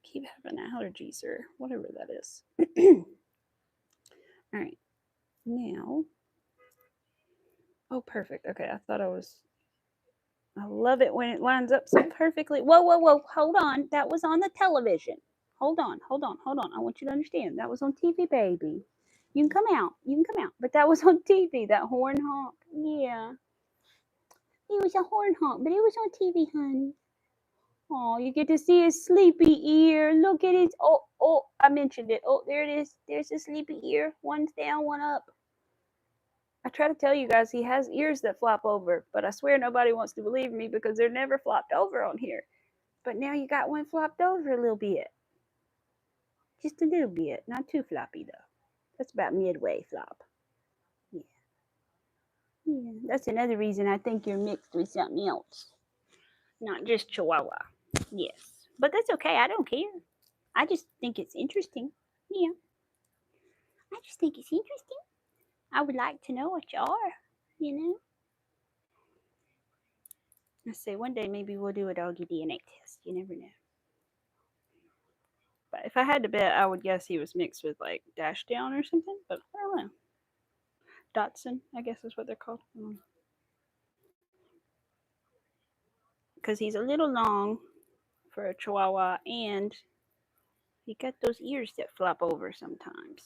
keep having allergies or whatever that is. All right. Now. Oh, perfect. Okay. I thought I love it when it lines up so perfectly. Whoa, whoa, whoa. Hold on. That was on the television. Hold on. I want you to understand. That was on TV, baby. You can come out. But that was on TV, that horn honk. Yeah. It was a horn honk, but it was on TV, honey. Oh, you get to see his sleepy ear. Look at it. Oh, I mentioned it. Oh, there it is. There's his sleepy ear. One's down, one up. I try to tell you guys he has ears that flop over, but I swear nobody wants to believe me because they're never flopped over on here. But now you got one flopped over a little bit. Just a little bit. Not too floppy, though. That's about midway flop. Yeah. Yeah. That's another reason I think you're mixed with something else. Not just Chihuahua. Yes. But that's okay. I don't care. I just think it's interesting. Yeah. I just think it's interesting. I would like to know what you are, you know? I say one day maybe we'll do a doggy DNA test. You never know. But if I had to bet, I would guess he was mixed with like Dashdown or something. But I don't know. Dotson, I guess is what they're called. Because he's a little long for a Chihuahua, and he got those ears that flop over sometimes.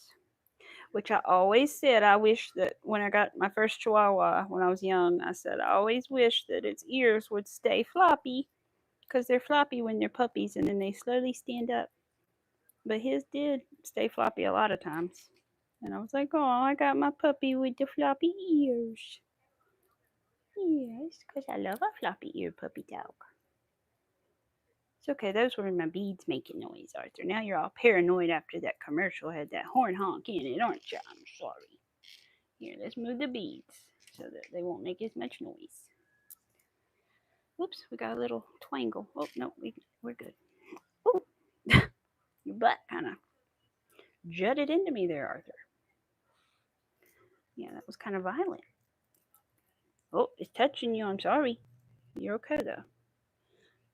Which I always said I wish that when I got my first Chihuahua when I was young, I said I always wish that its ears would stay floppy because they're floppy when they're puppies and then they slowly stand up. But his did stay floppy a lot of times. And I was like, oh, I got my puppy with the floppy ears. Yes, because I love a floppy ear puppy dog. It's okay, those were my beads making noise, Arthur. Now you're all paranoid after that commercial had that horn honk in it, aren't you? I'm sorry. Here, let's move the beads so that they won't make as much noise. Whoops, we got a little twangle. Oh, no, we're good. Oh, your butt kind of jutted into me there, Arthur. Yeah, that was kind of violent. Oh, it's touching you. I'm sorry. You're okay, though.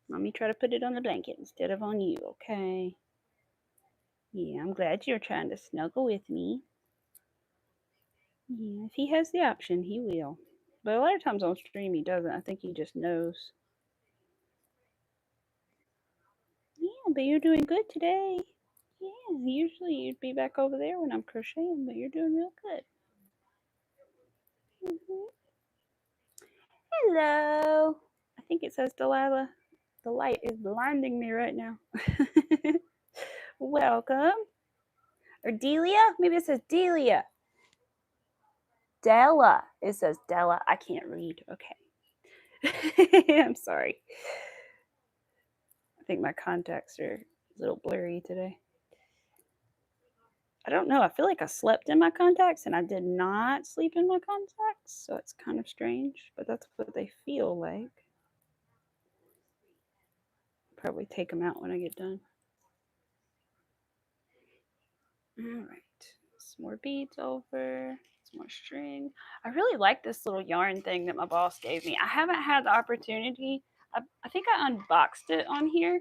Mommy try to put it on the blanket instead of on you, okay? Yeah, I'm glad you're trying to snuggle with me. Yeah, if he has the option, he will. But a lot of times on stream, he doesn't. I think he just knows. Yeah, but you're doing good today. Yeah, usually you'd be back over there when I'm crocheting, but you're doing real good. Hello. I think it says Delilah. The light is blinding me right now. Welcome. Or Delia? Maybe it says Delia. Della. It says Della. I can't read. Okay. I'm sorry. I think my contacts are a little blurry today. I don't know. I feel like I slept in my contacts and I did not sleep in my contacts. So it's kind of strange, but that's what they feel like. Probably take them out when I get done. All right. Some more beads over. Some more string. I really like this little yarn thing that my boss gave me. I haven't had the opportunity. I think I unboxed it on here,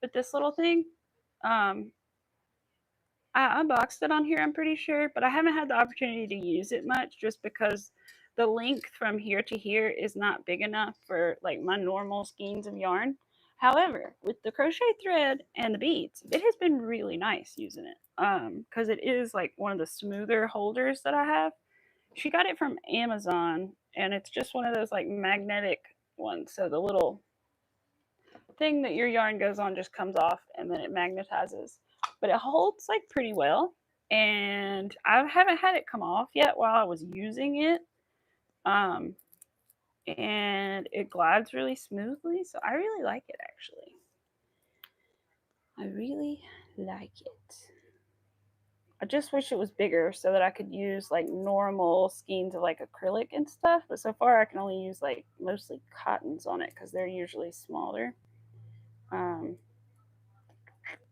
but this little thing, I unboxed it on here, I'm pretty sure, but I haven't had the opportunity to use it much just because the length from here to here is not big enough for like my normal skeins of yarn. However, with the crochet thread and the beads, it has been really nice using it. Because it is like one of the smoother holders that I have. She got it from Amazon, and it's just one of those like magnetic ones. So the little thing that your yarn goes on just comes off and then it magnetizes. But it holds like pretty well. And I haven't had it come off yet while I was using it. Um, and it glides really smoothly. So I really like it actually. I really like it. I just wish it was bigger so that I could use like normal skeins of like acrylic and stuff. But so far I can only use like mostly cottons on it because they're usually smaller. Um,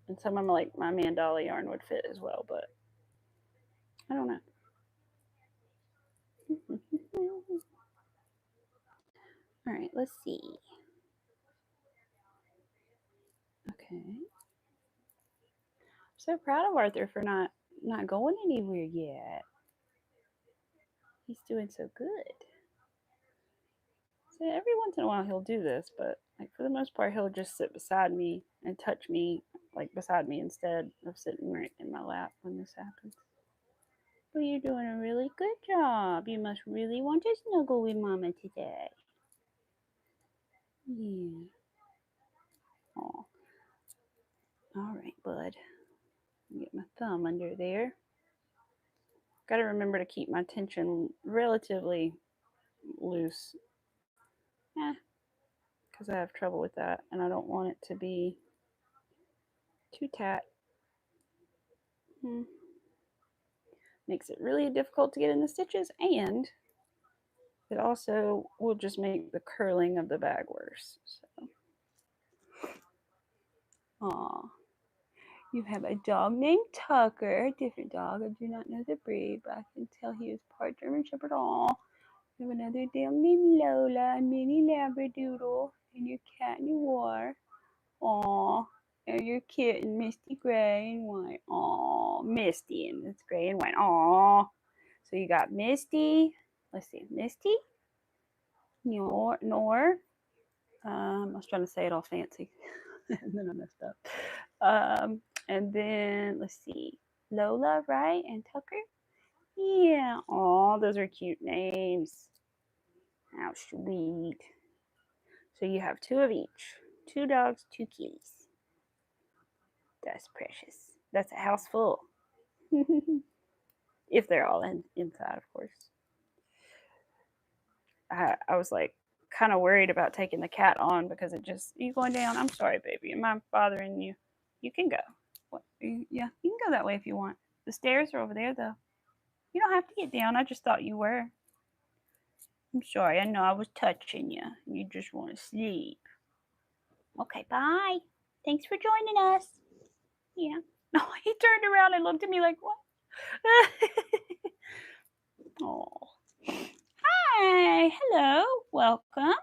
and some of like my mandala yarn would fit as well, but I don't know. All right, let's see. Okay. I'm so proud of Arthur for not going anywhere yet. He's doing so good. So every once in a while he'll do this, but like for the most part he'll just sit beside me and touch me like beside me instead of sitting right in my lap when this happens. But you're doing a really good job. You must really want to snuggle with Mama today. Yeah. Aw. All right, bud. Get my thumb under there. Got to remember to keep my tension relatively loose. Because I have trouble with that and I don't want it to be too tight. Makes it really difficult to get in the stitches, and it also will just make the curling of the bag worse. So. Aw. You have a dog named Tucker, a different dog. I do not know the breed, but I can tell he is part German Shepherd. Aw. You have another dog named Lola, a mini Labradoodle, and your cat Noir. Aw. And your kitten, Misty Gray and White. Aw. Misty, and it's gray and white. Aw. So you got Misty. Let's see. Misty. Nor. I was trying to say it all fancy. And then I messed up. And then let's see, Lola, right? And Tucker. Yeah. Oh, those are cute names. How sweet. So you have two of each. 2 dogs, 2 kitties. That's precious. That's a house full. If they're all inside, of course. I was like kind of worried about taking the cat on because it just, you going down? I'm sorry, baby. Am I bothering you? You can go. What? Yeah, you can go that way if you want. The stairs are over there, though. You don't have to get down. I just thought you were. I'm sorry. I know I was touching you. You just want to sleep. Okay, bye. Thanks for joining us. Yeah. No, he turned around and looked at me like, what? Oh. Hi. Hello. Welcome.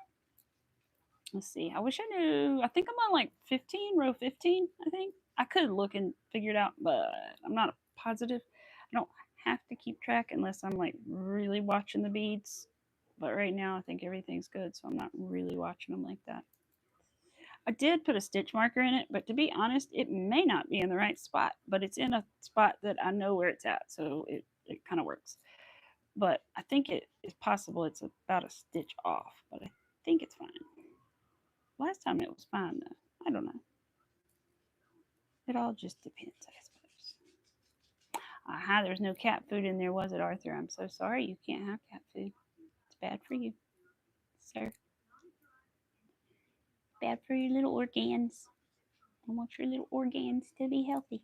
Let's see. I wish I knew. I think I'm on like 15, row 15, I think. I could look and figure it out, but I'm not positive. I don't have to keep track unless I'm like really watching the beads. But right now, I think everything's good, so I'm not really watching them like that. I did put a stitch marker in it, but to be honest, it may not be in the right spot, but it's in a spot that I know where it's at, so it kind of works. But I think it is possible it's about a stitch off, but I think it's fine. Last time it was fine, though. I don't know. It all just depends, I suppose. Aha, there's no cat food in there, was it, Arthur? I'm so sorry you can't have cat food. It's bad for you, sir. Bad for your little organs. I want your little organs to be healthy.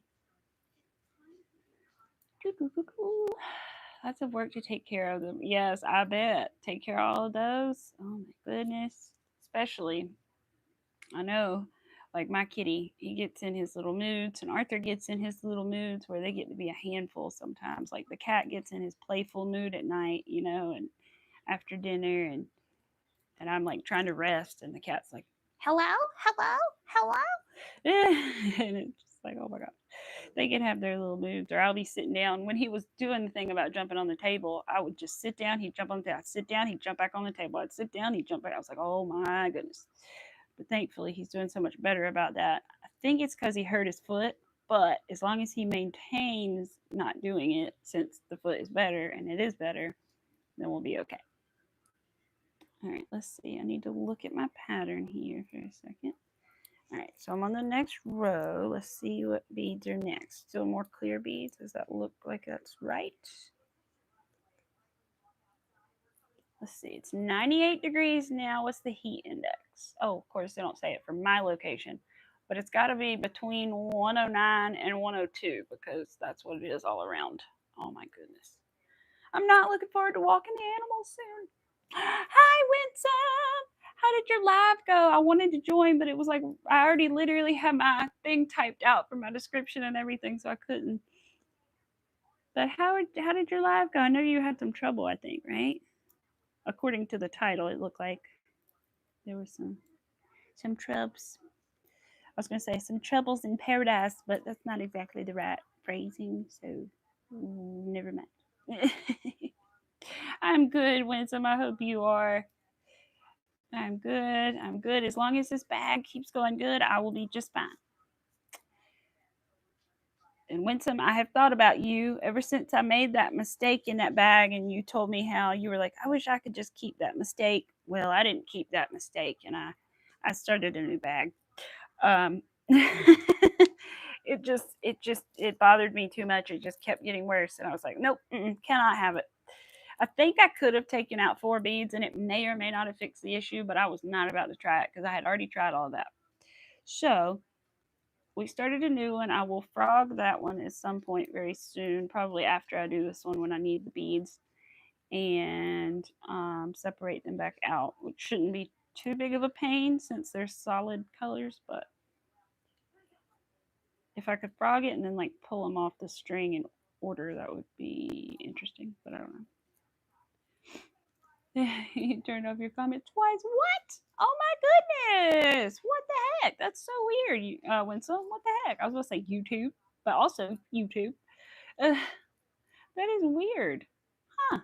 Lots of work to take care of them. Yes, I bet. Take care of all of those. Oh my goodness. Especially, I know, like my kitty, he gets in his little moods, and Arthur gets in his little moods where they get to be a handful sometimes. Like the cat gets in his playful mood at night, and after dinner, and I'm like trying to rest, and the cat's like, hello, hello, hello. And like, oh my God. They can have their little moods, or I'll be sitting down. When he was doing the thing about jumping on the table, I would just sit down, he'd jump on the table, I'd sit down, he'd jump back on the table, I'd sit down, he'd jump back. I was like, oh my goodness. But thankfully, he's doing so much better about that. I think it's because he hurt his foot, but as long as he maintains not doing it, since the foot is better and it is better, then we'll be okay. All right, let's see. I need to look at my pattern here for a second. All right, so I'm on the next row. Let's see what beads are next. Still more clear beads. Does that look like that's right? Let's see. It's 98 degrees now. What's the heat index? Oh, of course, they don't say it for my location, but it's got to be between 109 and 102 because that's what it is all around. Oh, my goodness. I'm not looking forward to walking the animals soon. Hi, Winsome. How did your live go? I wanted to join, but it was like I already literally had my thing typed out for my description and everything, so I couldn't. But how did your live go? I know you had some trouble, I think, right? According to the title, it looked like there were some troubles. I was going to say some troubles in paradise, but that's not exactly the right phrasing, so never mind. I'm good, Winsome. I hope you are. I'm good. I'm good. As long as this bag keeps going good, I will be just fine. And Winsome, I have thought about you ever since I made that mistake in that bag, and you told me how you were like, I wish I could just keep that mistake. Well, I didn't keep that mistake, and I started a new bag. It bothered me too much. It just kept getting worse, and I was like, nope, cannot have it. I think I could have taken out 4 beads, and it may or may not have fixed the issue, but I was not about to try it because I had already tried all of that. So we started a new one. I will frog that one at some point very soon, probably after I do this one when I need the beads, and separate them back out, which shouldn't be too big of a pain since they're solid colors, but if I could frog it and then like pull them off the string in order, that would be interesting, but I don't know. You turned off your comments twice. What? Oh my goodness! What the heck? That's so weird. Winsome, what the heck? I was gonna say YouTube, but also YouTube. That is weird, huh?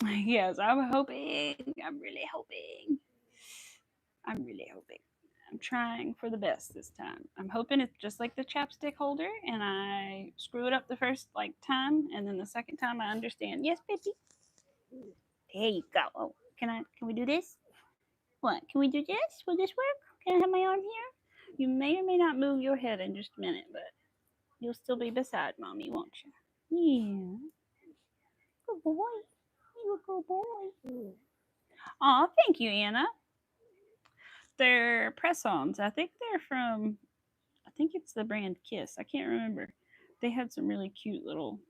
Yes, I'm hoping. I'm really hoping. I'm really hoping. I'm trying for the best this time. I'm hoping it's just like the chapstick holder, and I screw it up the first like time, and then the second time I understand. Yes, baby. There you go. Oh, can we do this? What? Can we do this? Will this work? Can I have my arm here? You may or may not move your head in just a minute, but you'll still be beside mommy, won't you? Yeah. Good boy. You a good boy. Aw, thank you, Anna. They're press-ons. I think they're from, I think it's the brand Kiss. I can't remember. They had some really cute little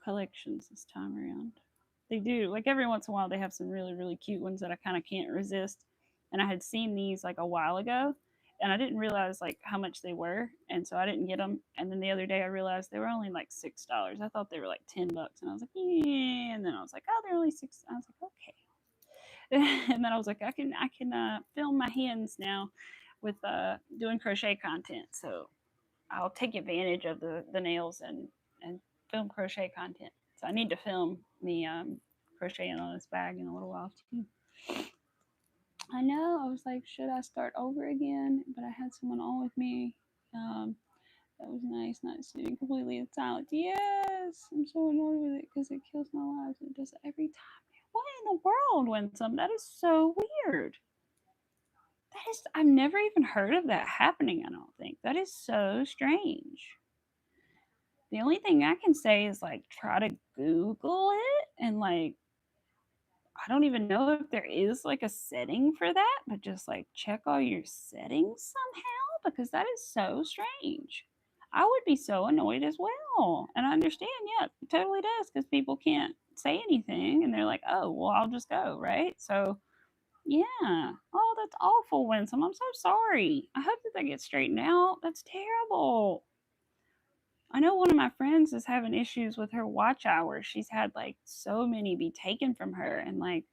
collections this time around. They do. Like every once in a while, they have some really, really cute ones that I kind of can't resist. And I had seen these like a while ago, and I didn't realize like how much they were, and so I didn't get them. And then the other day, I realized they were only like $6. I thought they were like $10, and I was like, yeah. And then I was like, oh, they're only $6. I was like, okay. And then I was like, I can film my hands now with doing crochet content, so I'll take advantage of the nails and film crochet content. So I need to film me crocheting on this bag in a little while too. I know. I was like, should I start over again? But I had someone on with me. That was nice, not sitting completely in silence. Yes, I'm so annoyed with it because it kills my lives. It does it every time. What in the world, Winsome? That is so weird. I've never even heard of that happening, I don't think. That is so strange. The only thing I can say is like try to Google it and like I don't even know if there is like a setting for that, but just like check all your settings somehow because that is so strange. I would be so annoyed as well. And I understand, yeah, it totally does because people can't say anything and they're like, oh, well, I'll just go, right? So, yeah. Oh, that's awful, Winsome. I'm so sorry. I hope that gets straightened out. That's terrible. I know one of my friends is having issues with her watch hours. She's had like so many be taken from her. And like,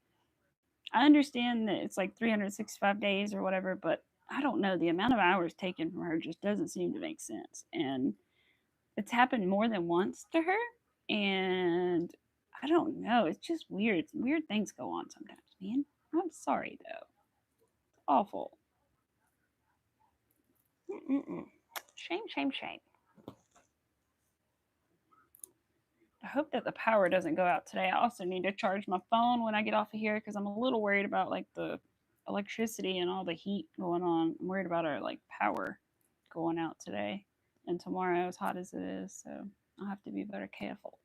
I understand that it's like 365 days or whatever, but I don't know. The amount of hours taken from her just doesn't seem to make sense. And it's happened more than once to her. And I don't know. It's just weird. Weird things go on sometimes, man. I'm sorry, though. It's awful. Mm-mm-mm. Shame, shame, shame. I hope that the power doesn't go out today. I also need to charge my phone when I get off of here because I'm a little worried about like the electricity and all the heat going on. I'm worried about our like power going out today and tomorrow, as hot as it is. So I'll have to be better careful.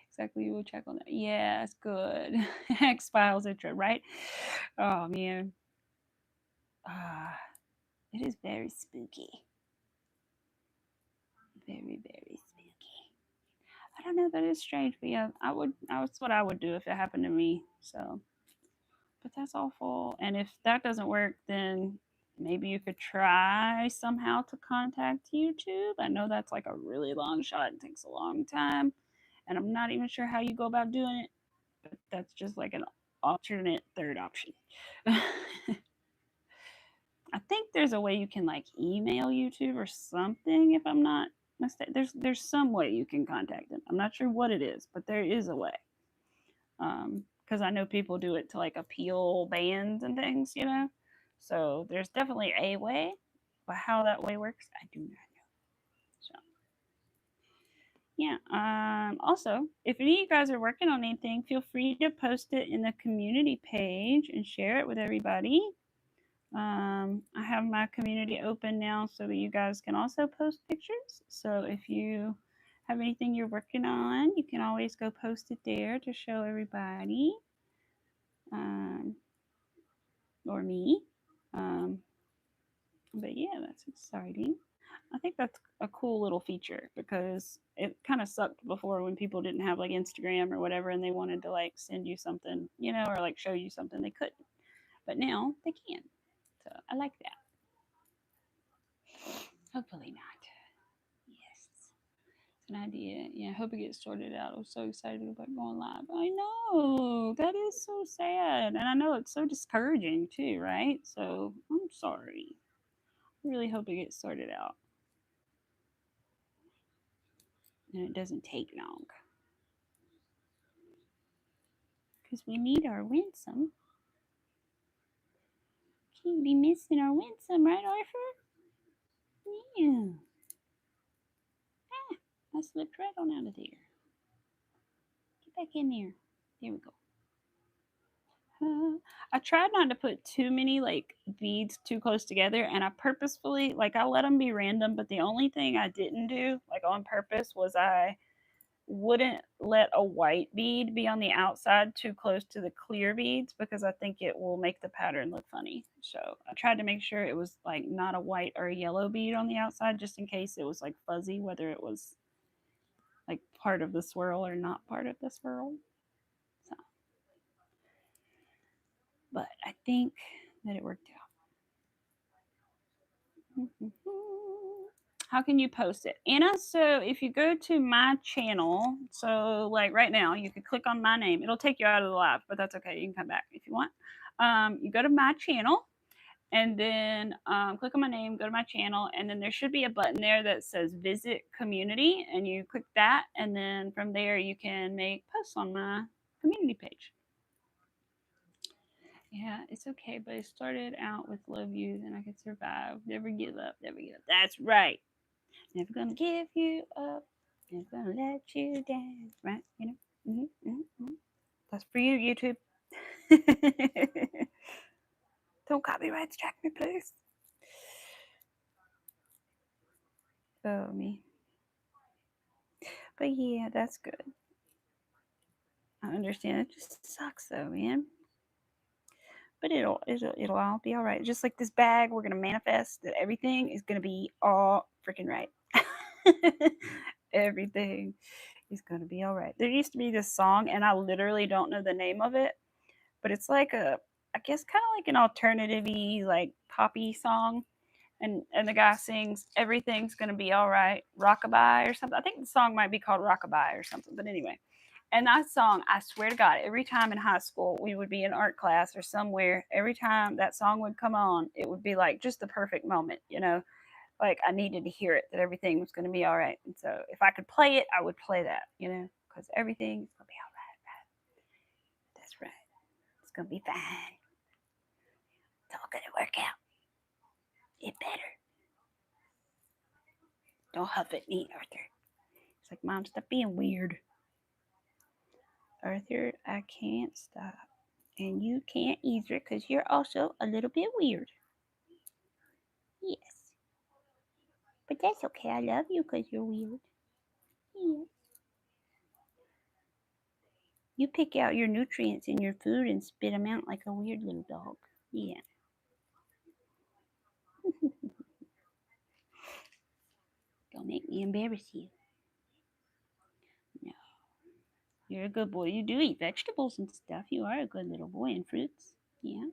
Exactly, we'll check on that. Yeah, it's good. X Files intro, right? Oh man, it is very spooky. Very, very spooky. I don't know. That is strange, but yeah, I would. That's what I would do if it happened to me. So, but that's awful. And if that doesn't work, then maybe you could try somehow to contact YouTube. I know that's like a really long shot. It takes a long time, and I'm not even sure how you go about doing it. But that's just like an alternate third option. I think there's a way you can like email YouTube or something. If I'm not mistaken, there's some way you can contact them. I'm not sure what it is, but there is a way. Because I know people do it to like appeal bans and things, you know. So there's definitely a way, but how that way works, I do not know. So yeah. Also, if any of you guys are working on anything, feel free to post it in the community page and share it with everybody. I have my community open now so that you guys can also post pictures. So if you have anything you're working on, you can always go post it there to show everybody or me. Um, but yeah, that's exciting. I think that's a cool little feature because it kind of sucked before when people didn't have like Instagram or whatever and they wanted to like send you something, you know, or like show you something they couldn't. But now they can. So I like that. Hopefully not. Yes. It's an idea. Yeah, I hope it gets sorted out. I'm so excited about going live. I know. That is so sad. And I know it's so discouraging too, right? So I'm sorry. I really hope it gets sorted out. And it doesn't take long. Because we need our winsome. Can't be missing our winsome, right, Arthur? Yeah. Ah, I slipped right on out of there. Get back in there. There we go. I tried not to put too many like beads too close together, and I purposefully like I let them be random. But the only thing I didn't do like on purpose was I wouldn't let a white bead be on the outside too close to the clear beads because I think it will make the pattern look funny. So I tried to make sure it was like not a white or a yellow bead on the outside, just in case it was like fuzzy, whether it was like part of the swirl or not part of the swirl. So, but I think that it worked out. How can you post it, Anna? So if you go to my channel, so like right now, you could click on my name. It'll take you out of the live, but that's okay. You can come back if you want. You go to my channel and then click on my name, go to my channel, and then there should be a button there that says visit community, and you click that, and then from there you can make posts on my community page. Yeah, it's okay, but it started out with love you, and I could survive. Never give up, never give up. That's right. Never gonna give you up. Never gonna let you down. Right? You know? That's for you, YouTube. Don't copyright strike me, please. Oh, me. But yeah, that's good. I understand. It just sucks, though, man. But it'll all be all right. Just like this bag, we're gonna manifest that everything is gonna be all freaking right. Everything is gonna be all right. There used to be this song, and I literally don't know the name of it, but it's like I guess kind of like an alternative-y, like poppy song. And the guy sings "Everything's gonna be all right," rockabye or something. I think the song might be called rockabye or something. But anyway, And that song, I swear to God, every time in high school we would be in art class or somewhere, every time that song would come on, it would be like just the perfect moment, you know? Like I needed to hear it, that everything was going to be all right. And so if I could play it, I would play that, you know, because everything's going to be all right, right. That's right. It's going to be fine. It's all going to work out. It better. Don't huff at me, Arthur. It's like, Mom, stop being weird. Arthur, I can't stop. And you can't either because you're also a little bit weird. Yes. But that's okay. I love you because you're weird. Yes. You pick out your nutrients in your food and spit them out like a weird little dog. Yeah. Don't make me embarrass you. No. You're a good boy. You do eat vegetables and stuff. You are a good little boy, and fruits. Yeah.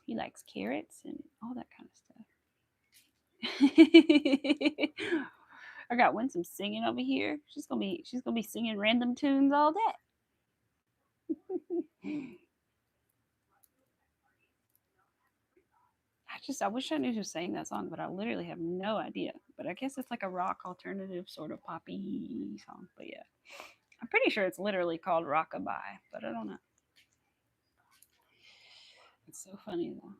He likes carrots and all that kind of stuff. I got Winsome singing over here. She's gonna be singing random tunes all day. I wish I knew who sang that song, but I literally have no idea. But I guess it's like a rock alternative sort of poppy song. But yeah, I'm pretty sure it's literally called Rockabye, but I don't know. It's so funny though.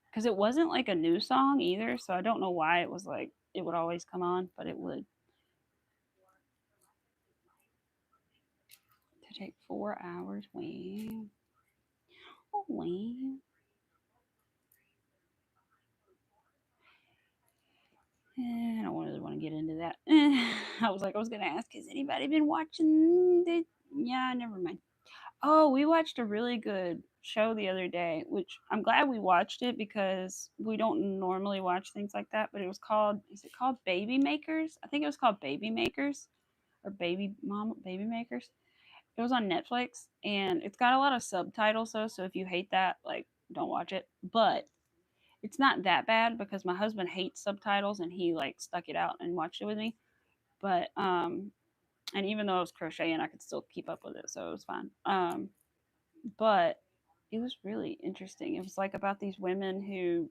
Because it wasn't like a new song either, so I don't know why it was like it would always come on, but it would. To take 4 hours. Wow. Oh, wow. I don't really want to get into that. I was going to ask, has anybody been watching the. Yeah, never mind. Oh, we watched a really good show the other day, which I'm glad we watched it because we don't normally watch things like that. But it was called, is it called Baby Makers? I think it was called Baby Makers or Baby Makers. It was on Netflix and it's got a lot of subtitles though. So if you hate that, like, don't watch it. But it's not that bad because my husband hates subtitles and he like stuck it out and watched it with me. But and even though I was crocheting, I could still keep up with it, so it was fine. But it was really interesting. It was like about these women who,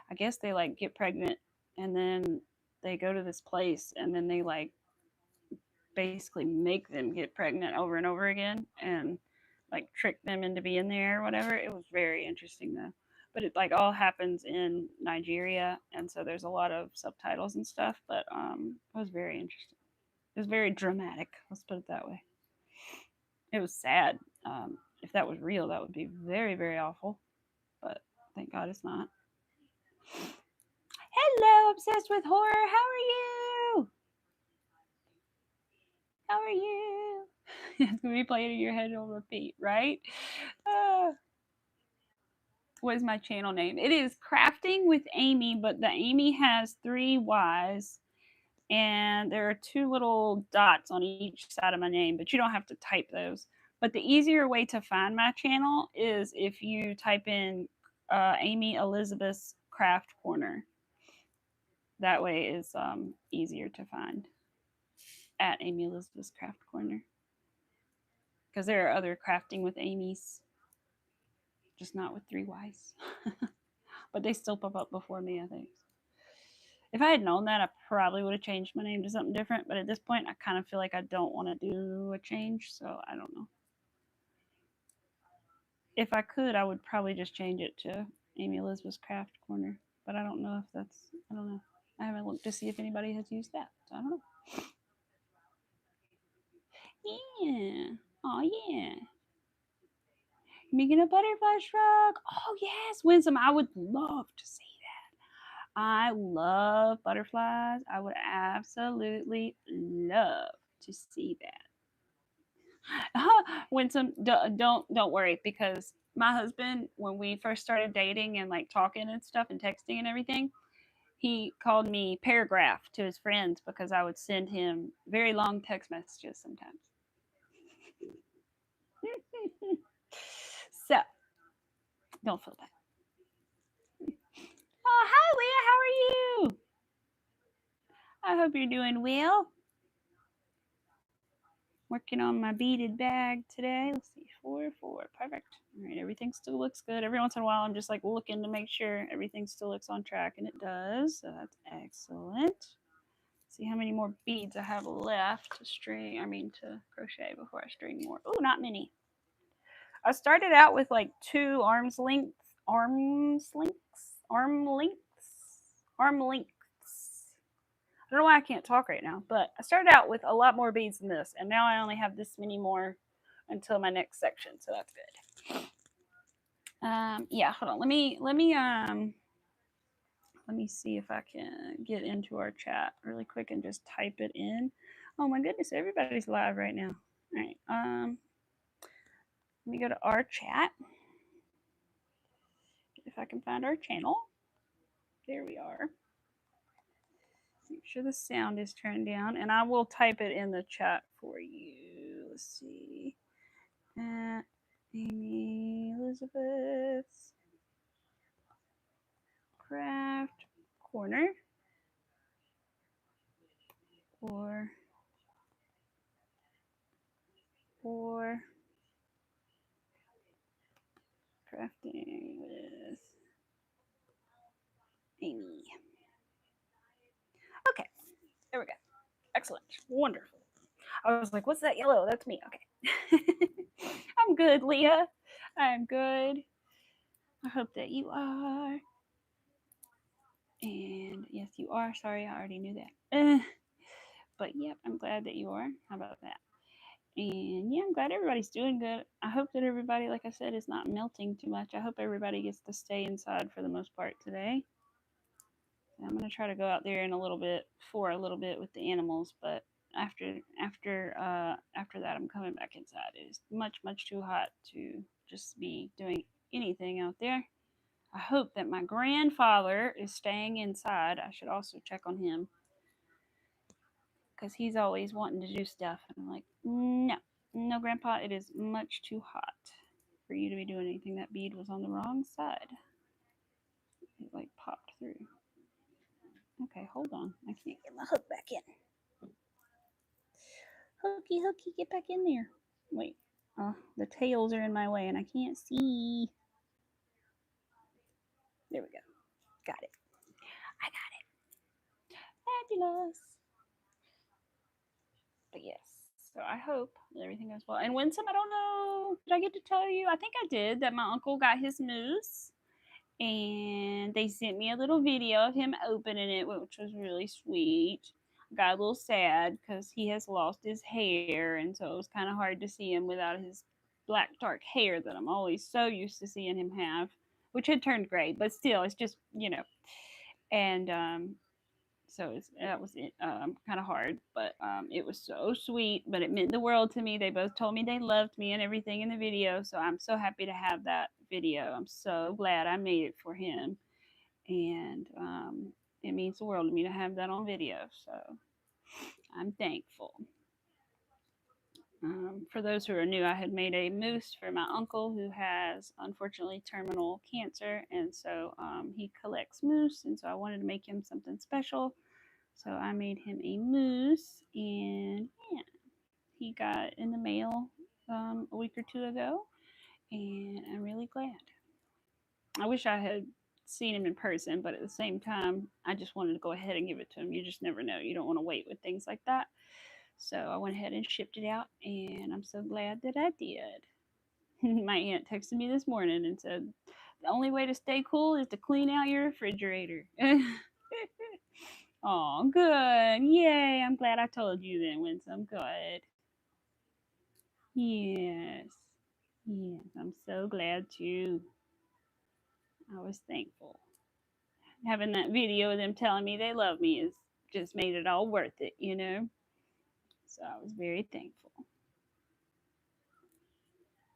I guess they like get pregnant and then they go to this place and then they like basically make them get pregnant over and over again and like trick them into being there or whatever. It was very interesting though. But it like all happens in Nigeria and so there's a lot of subtitles and stuff, but it was very interesting. It was very dramatic, let's put it that way. It was sad. If that was real, that would be very, very awful. But thank God it's not. Hello, obsessed with horror. How are you? How are you? It's gonna be playing in your head on repeat, right? Uh, what is my channel name? It is Crafting with Amy, but the Amy has 3 Y's, and there are 2 little dots on each side of my name, but you don't have to type those. But the easier way to find my channel is if you type in Amy Elizabeth's Craft Corner. That way is easier to find at Amy Elizabeth's Craft Corner. Because there are other crafting with Amy's, just not with 3 Y's. But they still pop up before me, I think. If I had known that, I probably would have changed my name to something different. But at this point, I kind of feel like I don't want to do a change. So I don't know. If I could, I would probably just change it to Amy Elizabeth's Craft Corner. But I don't know if that's, I don't know. I haven't looked to see if anybody has used that. So I don't know. Yeah. Oh, yeah. Making a butterfly shrug. Oh, yes. Winsome, I would love to see that. I love butterflies. I would absolutely love to see that. Winsome, don't worry because my husband, when we first started dating and like talking and stuff and texting and everything, he called me paragraph to his friends because I would send him very long text messages sometimes. So don't feel bad. Oh, hi, Leah. How are you? I hope you're doing well. Working on my beaded bag today. Let's see, 4, 4, perfect. All right, everything still looks good. Every once in a while, I'm just like looking to make sure everything still looks on track, and it does. So that's excellent. See how many more beads I have left to string. I mean to crochet before I string more. Oh, not many. I started out with like 2 arm lengths. I don't know why I can't talk right now, but I started out with a lot more beads than this, and now I only have this many more until my next section, so that's good. Yeah, hold on. Let me see if I can get into our chat really quick and just type it in. Oh my goodness, everybody's live right now. All right. Let me go to our chat. If I can find our channel. There we are. Make sure the sound is turned down, and I will type it in the chat for you. Let's see. Amy Elizabeth's Craft Corner, or crafting with Amy. Okay, there we go. Excellent. Wonderful. I was like, what's that yellow? That's me. Okay. I'm good, Leah. I'm good. I hope that you are. And yes, you are. Sorry, I already knew that. But yep, I'm glad that you are. How about that? And yeah, I'm glad everybody's doing good. I hope that everybody, like I said, is not melting too much. I hope everybody gets to stay inside for the most part today. I'm going to try to go out there in a little bit with the animals, but after that, I'm coming back inside. It is much too hot to just be doing anything out there. I hope that my grandfather is staying inside. I should also check on him because he's always wanting to do stuff. And I'm like, no, Grandpa, it is much too hot for you to be doing anything. That bead was on the wrong side. It like popped through. Okay, hold on. I can't get my hook back in. Hooky, get back in there. Wait. Oh, the tails are in my way and I can't see. There we go. Got it. I got it. Fabulous. But yes. So I hope that everything goes well. And Winsome, I don't know. Did I get to tell you? I think I did that my uncle got his moose. And they sent me a little video of him opening it, which was really sweet. Got a little sad because he has lost his hair, and so it was kind of hard to see him without his black dark hair that I'm always so used to seeing him have, which had turned gray, but still, it's just and so that was kind of hard, but it was so sweet. But it meant the world to me. They both told me they loved me and everything in the video, so I'm so happy to have that video. I'm so glad I made it for him, and it means the world to me to have that on video. So I'm thankful. For those who are new, I had made a mousse for my uncle who has unfortunately terminal cancer, and so he collects mousse, and so I wanted to make him something special. So I made him a mousse, and yeah, he got in the mail a week or 2 ago, and I'm really glad. I wish I had seen him in person, but at the same time, I just wanted to go ahead and give it to him. You just never know. You don't want to wait with things like that. So I went ahead and shipped it out, and I'm so glad that I did. My aunt texted me this morning and said, the only way to stay cool is to clean out your refrigerator. Oh, good. Yay. I'm glad I told you then, Winsome. Good. Yes. Yes. I'm so glad too. I was thankful. Having that video of them telling me they love me has just made it all worth it, So I was very thankful.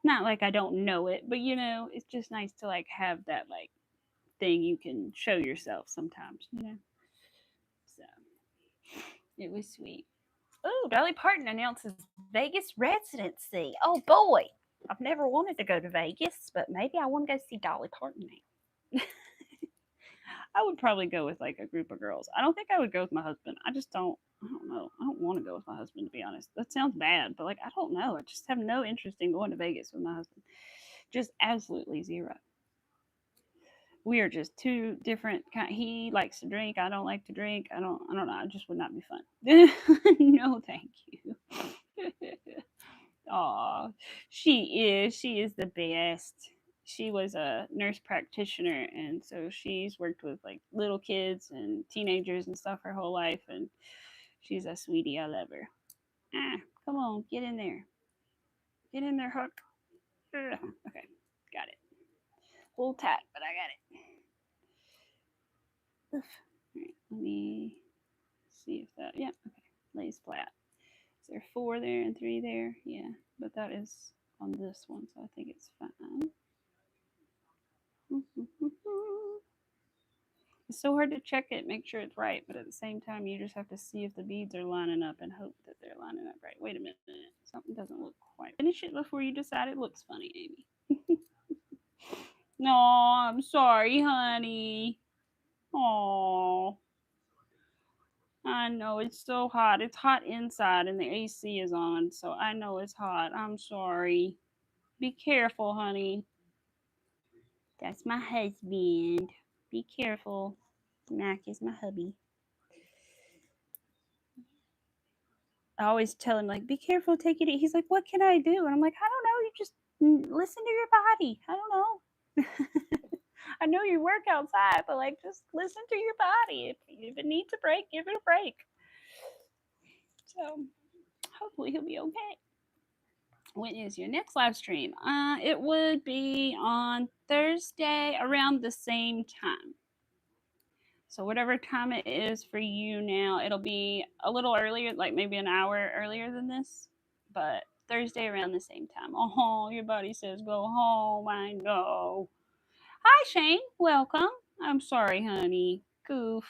Not like I don't know it, but it's just nice to like have that like thing you can show yourself sometimes, So it was sweet. Oh, Dolly Parton announces Vegas residency. Oh boy, I've never wanted to go to Vegas, but maybe I want to go see Dolly Parton now. I would probably go with like a group of girls. I don't think I would go with my husband. I just don't. I don't know. I don't want to go with my husband, to be honest. That sounds bad, but like I don't know. I just have no interest in going to Vegas with my husband. Just absolutely zero. We are just two different kind. He likes to drink. I don't like to drink. I don't know. It just would not be fun. No, thank you. Oh, she is the best. She was a nurse practitioner, and so she's worked with like little kids and teenagers and stuff her whole life, and she's a sweetie. I love her. Ah, come on, get in there, Hook. Ugh. Okay, got it. Hold tight, but I got it. Oof. All right, let me see if that. Yeah, okay, lays flat. Is there 4 there and 3 there? Yeah, but that is on this one, so I think it's fine. It's so hard to check it, make sure it's right, but at the same time, you just have to see if the beads are lining up and hope that they're lining up right. Wait a minute, something doesn't look quite. Finish it before you decide it looks funny, Amy. No, I'm sorry, honey. Oh, I know it's so hot. It's hot inside, and the AC is on, so I know it's hot. I'm sorry. Be careful, honey. That's my husband. Be careful. Mac is my hubby. I always tell him like, "Be careful, take it easy." He's like, "What can I do?" And I'm like, "I don't know. You just listen to your body. I don't know." I know you work outside, but like, just listen to your body. If it needs a break, give it a break. So hopefully he'll be okay. When is your next live stream? It would be on Thursday around the same time. So whatever time it is for you now, it'll be a little earlier, like maybe an hour earlier than this, but Thursday around the same time. Oh, your buddy says go home. I know. Hi, Shane. Welcome. I'm sorry, honey. Goof.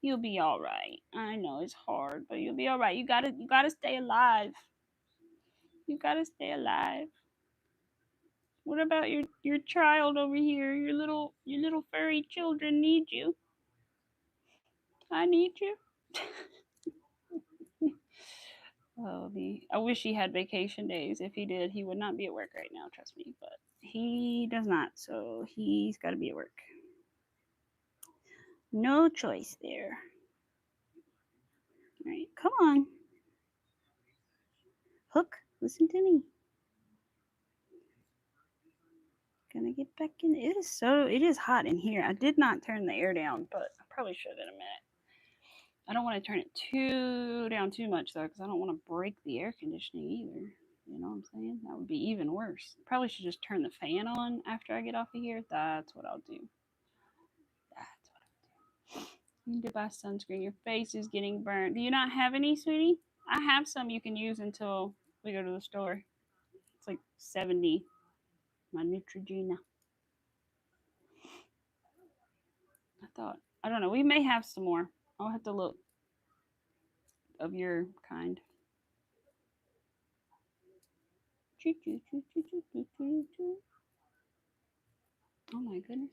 You'll be all right. I know it's hard, but you'll be all right. You gotta stay alive. You gotta stay alive. What about your child over here? Your little furry children need you. I need you. Oh, I wish he had vacation days. If he did, he would not be at work right now, trust me. But he does not, so he's got to be at work. No choice there. All right, come on. Hook, listen to me. Gonna get back in. It is hot in here. I did not turn the air down, but I probably should in a minute. I don't want to turn it down too much though, because I don't want to break the air conditioning either. You know what I'm saying? That would be even worse. Probably should just turn the fan on after I get off of here. That's what I'll do. That's what I'll do. You need to buy sunscreen. Your face is getting burnt. Do you not have any, sweetie? I have some you can use until we go to the store. It's like 70. My Neutrogena. I don't know. We may have some more. I'll have to look of your kind. Oh my goodness.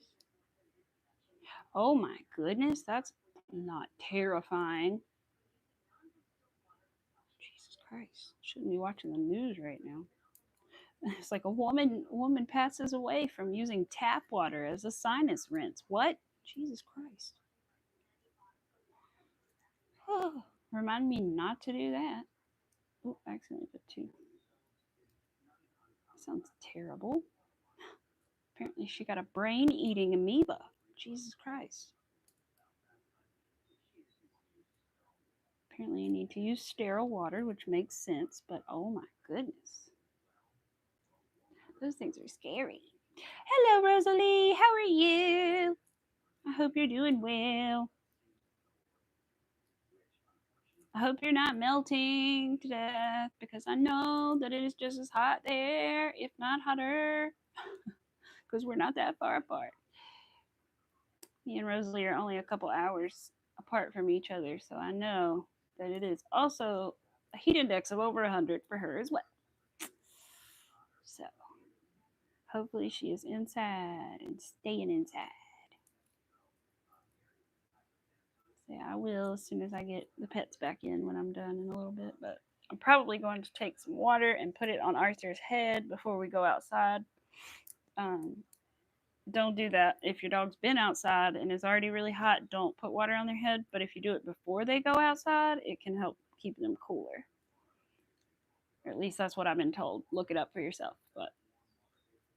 Oh my goodness. That's not terrifying. Jesus Christ. Shouldn't be watching the news right now. It's like a woman passes away from using tap water as a sinus rinse. What? Jesus Christ. Oh, remind me not to do that. Oh, accidentally put 2. Sounds terrible. Apparently she got a brain eating amoeba. Jesus Christ. Apparently you need to use sterile water, which makes sense, but oh my goodness. Those things are scary. Hello, Rosalie. How are you? I hope you're doing well. I hope you're not melting to death because I know that it is just as hot there, if not hotter, because we're not that far apart. Me and Rosalie are only a couple hours apart from each other, so I know that it is also a heat index of over 100 for her as well. So hopefully she is inside and staying inside. Yeah, I will as soon as I get the pets back in when I'm done in a little bit. But I'm probably going to take some water and put it on Arthur's head before we go outside. Um, don't do that. If your dog's been outside and is already really hot, don't put water on their head. But if you do it before they go outside, it can help keep them cooler. Or at least that's what I've been told. Look it up for yourself. But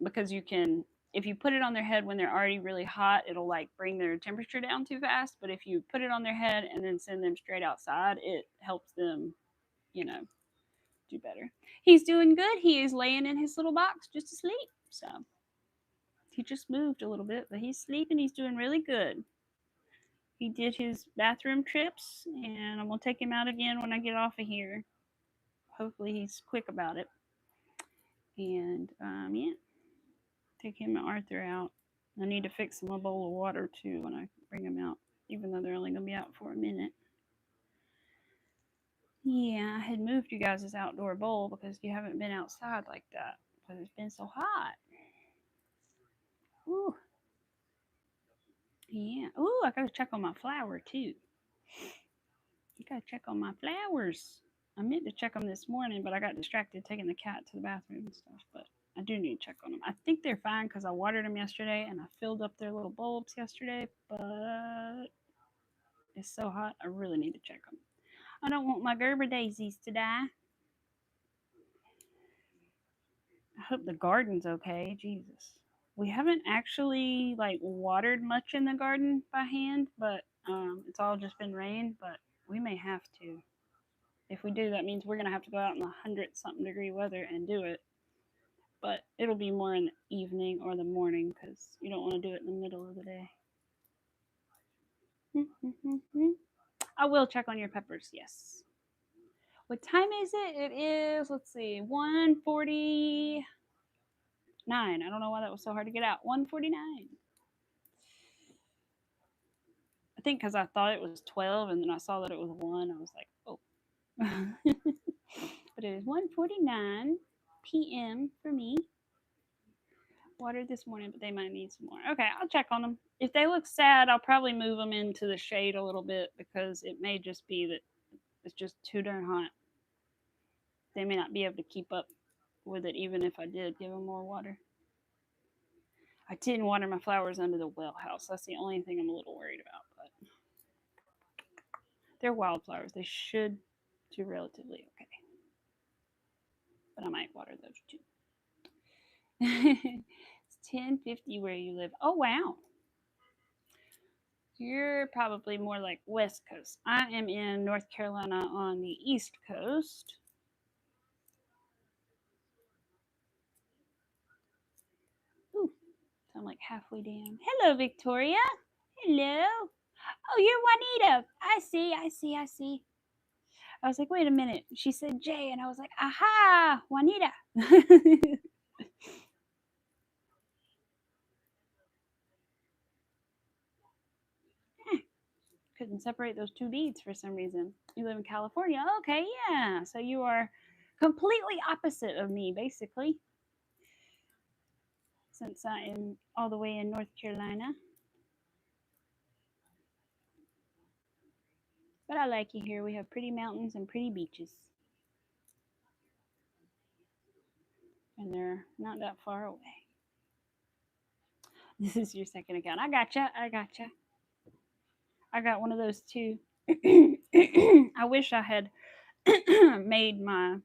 because you can, if you put it on their head when they're already really hot, it'll like bring their temperature down too fast. But if you put it on their head and then send them straight outside, it helps them, you know, do better. He's doing good. He is laying in his little box just asleep. So he just moved a little bit, but he's sleeping. He's doing really good. He did his bathroom trips, and I'm gonna take him out again when I get off of here. Hopefully, he's quick about it. And yeah, take him and Arthur out. I need to fix him a bowl of water too when I bring him out, even though they're only gonna be out for a minute. Yeah, I had moved you guys' outdoor bowl because you haven't been outside like that because it's been so hot. Ooh. Yeah. Ooh, I gotta check on my flower too. You gotta check on my flowers. I meant to check them this morning, but I got distracted taking the cat to the bathroom and stuff. But I do need to check on them. I think they're fine because I watered them yesterday and I filled up their little bulbs yesterday. But it's so hot, I really need to check them. I don't want my Gerber daisies to die. I hope the garden's okay. Jesus. We haven't actually like watered much in the garden by hand, but it's all just been rain. But we may have to. If we do, that means we're gonna have to go out in the 100-something degree weather and do it. But it'll be more in the evening or the morning because you don't want to do it in the middle of the day. I will check on your peppers. Yes. What time is it? It is, let's see, 1:49. I don't know why that was so hard to get out. 1:49. I think because I thought it was 12 and then I saw that it was 1. I was like, oh. But it is 1:49 p.m. for me. Watered this morning, but they might need some more. Okay, I'll check on them. If they look sad, I'll probably move them into the shade a little bit because it may just be that it's just too darn hot. They may not be able to keep up with it even if I did give them more water. I didn't water my flowers under the well house. That's the only thing I'm a little worried about. But they're wildflowers. They should do relatively okay. But I might water those too. It's 10:50 where you live. Oh wow. You're probably more like West Coast. I am in North Carolina on the East Coast. Ooh, so I'm like halfway down. Hello, Victoria. Hello. Oh, you're Juanita. I see. I was like, wait a minute. She said J, and I was like, aha, Juanita. Couldn't separate those two beads for some reason. You live in California. Okay, yeah. So you are completely opposite of me, basically. Since I am all the way in North Carolina. But I like it here. We have pretty mountains and pretty beaches. And they're not that far away. This is your second account. I gotcha. I got one of those too. I wish I had made my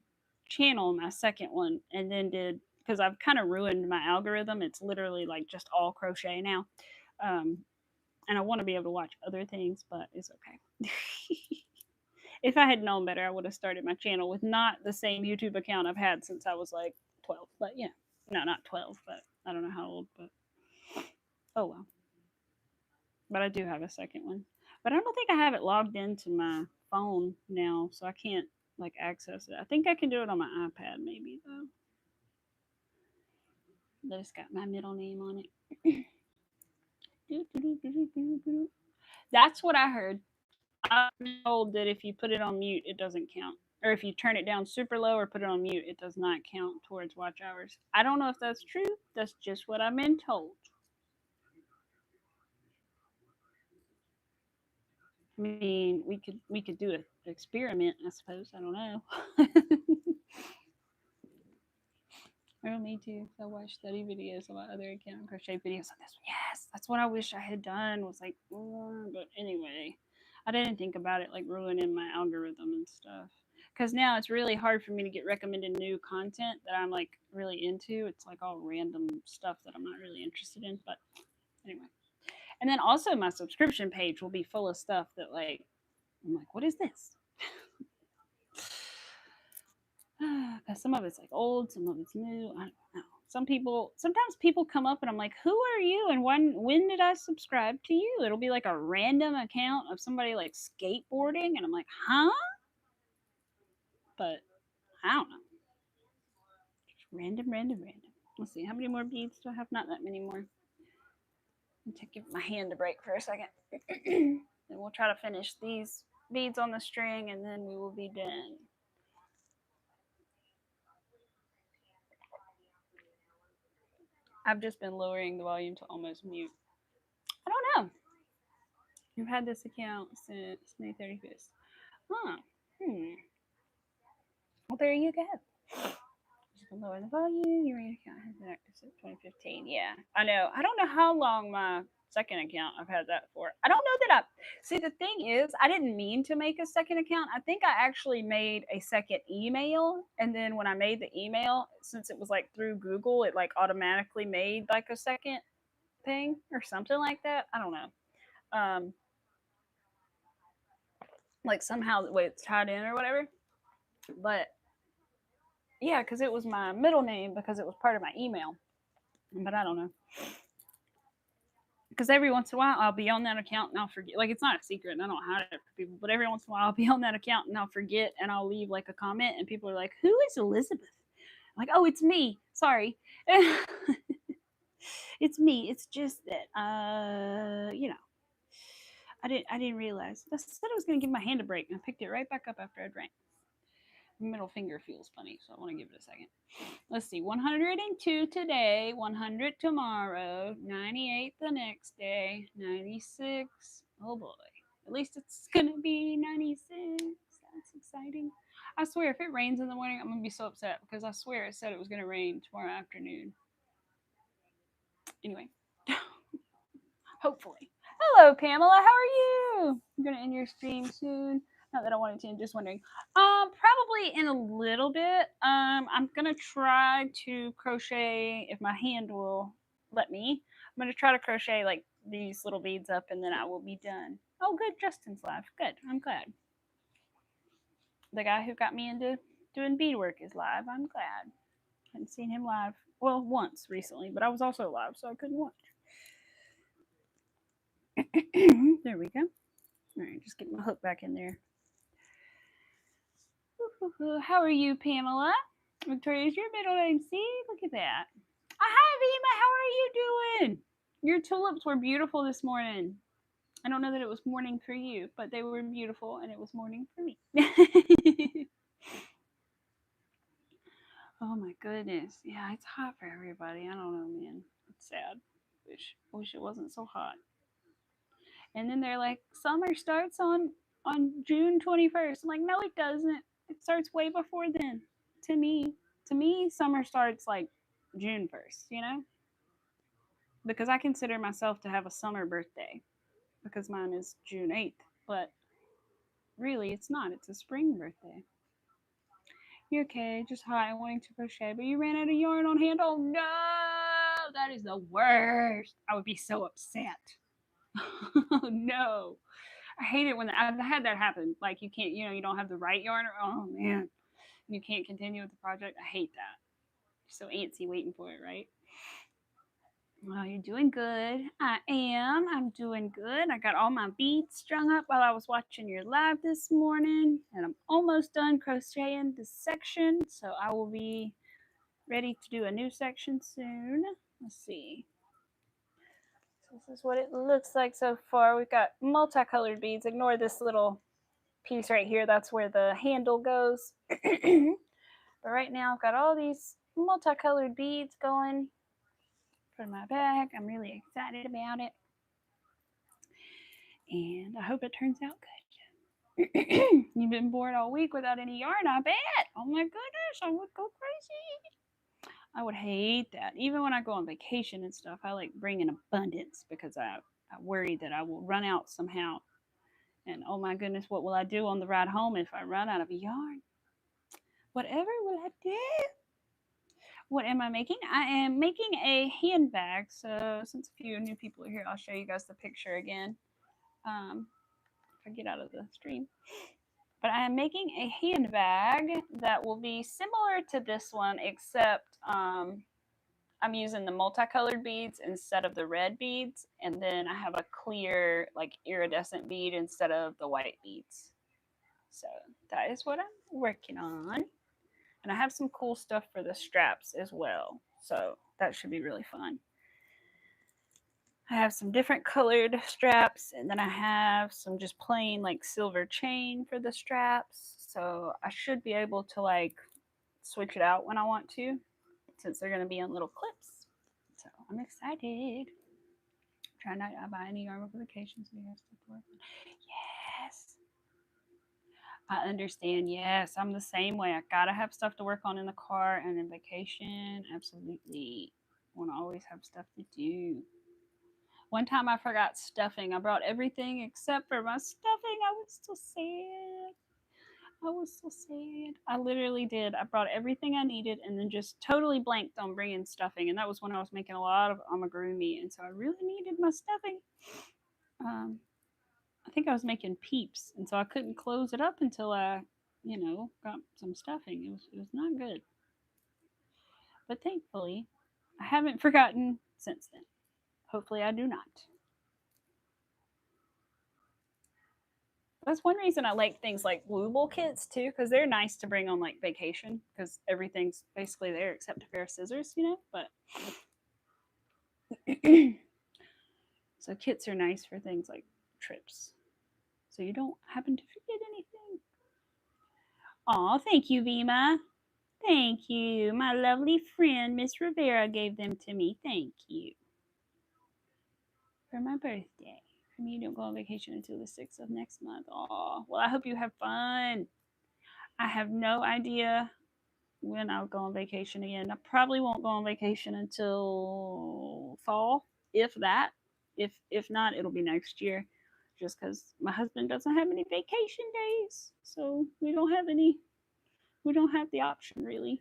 channel my second one and then did, because I've kind of ruined my algorithm. It's literally like just all crochet now. And I want to be able to watch other things, but it's okay. If I had known better, I would have started my channel with not the same YouTube account I've had since I was like 12. But yeah, no, not 12, but I don't know how old, but oh well. But I do have a second one. But I don't think I have it logged into my phone now, so I can't like access it. I think I can do it on my iPad maybe though. But it's got my middle name on it. That's what I heard. I'm told that if you put it on mute, it doesn't count. Or if you turn it down super low or put it on mute, it does not count towards watch hours. I don't know if that's true. That's just what I've been told. I mean, we could do an experiment, I suppose. I don't know. Oh, me too. I watch study videos on my other account, crochet videos on this one. Yes, that's what I wish I had done. Was like, but anyway, I didn't think about it like ruining my algorithm and stuff. Because now it's really hard for me to get recommended new content that I'm like really into. It's like all random stuff that I'm not really interested in. But anyway, and then also my subscription page will be full of stuff that like I'm like, what is this? Because some of it's like old, some of it's new. I don't know. Sometimes people come up and I'm like, who are you? And when did I subscribe to you? It'll be like a random account of somebody like skateboarding, and I'm like, huh? But I don't know. Just random. Let's see, how many more beads do I have? Not that many more. I'll give my hand a break for a second. And we'll try to finish these beads on the string, and then we will be done. I've just been lowering the volume to almost mute. I don't know. You've had this account since May 31st. Huh. Well, there you go. Just gonna lower the volume. Your account has been active since 2015. Yeah, I know. I don't know how long my second account I've had that for. I don't know that I. See, the thing is, I didn't mean to make a second account. I think I actually made a second email, and then when I made the email, since it was like through Google, it like automatically made like a second thing or something like that. I don't know. Like somehow the way it's tied in or whatever. But yeah, because it was my middle name because it was part of my email. But I don't know. Because every once in a while I'll be on that account and I'll forget. Like it's not a secret and I don't hide it for people. But every once in a while I'll be on that account and I'll forget and I'll leave like a comment and people are like, "Who is Elizabeth?" I'm like, "Oh, it's me. Sorry." It's me. It's just that I didn't realize. I said I was gonna give my hand a break and I picked it right back up after I drank. Middle finger feels funny, so I want to give it a second. Let's see, 102 today, 100 tomorrow, 98 the next day, 96. Oh boy, at least it's gonna be 96. That's exciting. I swear, if it rains in the morning, I'm gonna be so upset because I swear it said it was gonna rain tomorrow afternoon. Anyway, hopefully. Hello, Pamela. How are you? I'm gonna end your stream soon. Not that I wanted to. I'm just wondering. Probably in a little bit. I'm gonna try to crochet if my hand will let me. I'm gonna try to crochet like these little beads up, and then I will be done. Oh, good. Justin's live. Good. I'm glad. The guy who got me into doing beadwork is live. I'm glad. I hadn't seen him live. Well, once recently, but I was also live, so I couldn't watch. There we go. All right, just get my hook back in there. How are you, Pamela? Victoria's your middle name. See, look at that. Hi, Vima. How are you doing? Your tulips were beautiful this morning. I don't know that it was morning for you, but they were beautiful, and it was morning for me. Oh my goodness. Yeah, it's hot for everybody. I don't know, man. It's sad. Wish it wasn't so hot. And then they're like, summer starts on June 21st. I'm like, no, it doesn't. It starts way before then. To me, summer starts like June 1st, you know? Because I consider myself to have a summer birthday because mine is June 8th, but really it's not. It's a spring birthday. You're okay, just hot and wanting to crochet, but you ran out of yarn on hand. Oh no, that is the worst. I would be so upset. Oh no. I hate it when I've had that happen. Like you can't, you don't have the right yarn. Oh man, you can't continue with the project. I hate that. You're so antsy waiting for it, right? Well, you're doing good. I am. I'm doing good. I got all my beads strung up while I was watching your live this morning, and I'm almost done crocheting this section, so I will be ready to do a new section soon. Let's see. This is what it looks like so far. We've got multicolored beads. Ignore this little piece right here. That's where the handle goes. But right now I've got all these multicolored beads going for my bag. I'm really excited about it. And I hope it turns out good. You've been bored all week without any yarn, I bet. Oh my goodness, I would go crazy. I would hate that. Even when I go on vacation and stuff, I like bring in abundance because I worry that I will run out somehow. And oh my goodness, what will I do on the ride home if I run out of yarn? Whatever will I do? What am I making? I am making a handbag. So since a few new people are here, I'll show you guys the picture again. If I get out of the stream. But I am making a handbag that will be similar to this one, except I'm using the multicolored beads instead of the red beads. And then I have a clear, like iridescent bead instead of the white beads. So that is what I'm working on. And I have some cool stuff for the straps as well. So that should be really fun. I have some different colored straps, and then I have some just plain like silver chain for the straps. So I should be able to like switch it out when I want to, since they're going to be on little clips. So I'm excited. Try not to buy any yarn for vacation, so you have stuff to work on. Yes. I understand. Yes, I'm the same way. I gotta have stuff to work on in the car and in vacation. Absolutely. Want to always have stuff to do. One time I forgot stuffing. I brought everything except for my stuffing. I was so sad. I was so sad. I literally did. I brought everything I needed and then just totally blanked on bringing stuffing. And that was when I was making a lot of amigurumi. And so I really needed my stuffing. I think I was making peeps. And so I couldn't close it up until I, got some stuffing. It was not good. But thankfully, I haven't forgotten since then. Hopefully, I do not. That's one reason I like things like Wooble kits too, because they're nice to bring on like vacation because everything's basically there except a pair of scissors, But so kits are nice for things like trips, so you don't happen to forget anything. Aw, thank you, Vima. Thank you. My lovely friend, Miss Rivera, gave them to me. Thank you. For my birthday. For me, you don't go on vacation until the 6th of next month. Aw, well, I hope you have fun. I have no idea when I'll go on vacation again. I probably won't go on vacation until fall, if that. If not, it'll be next year. Just because my husband doesn't have any vacation days, so we don't have any. We don't have the option really.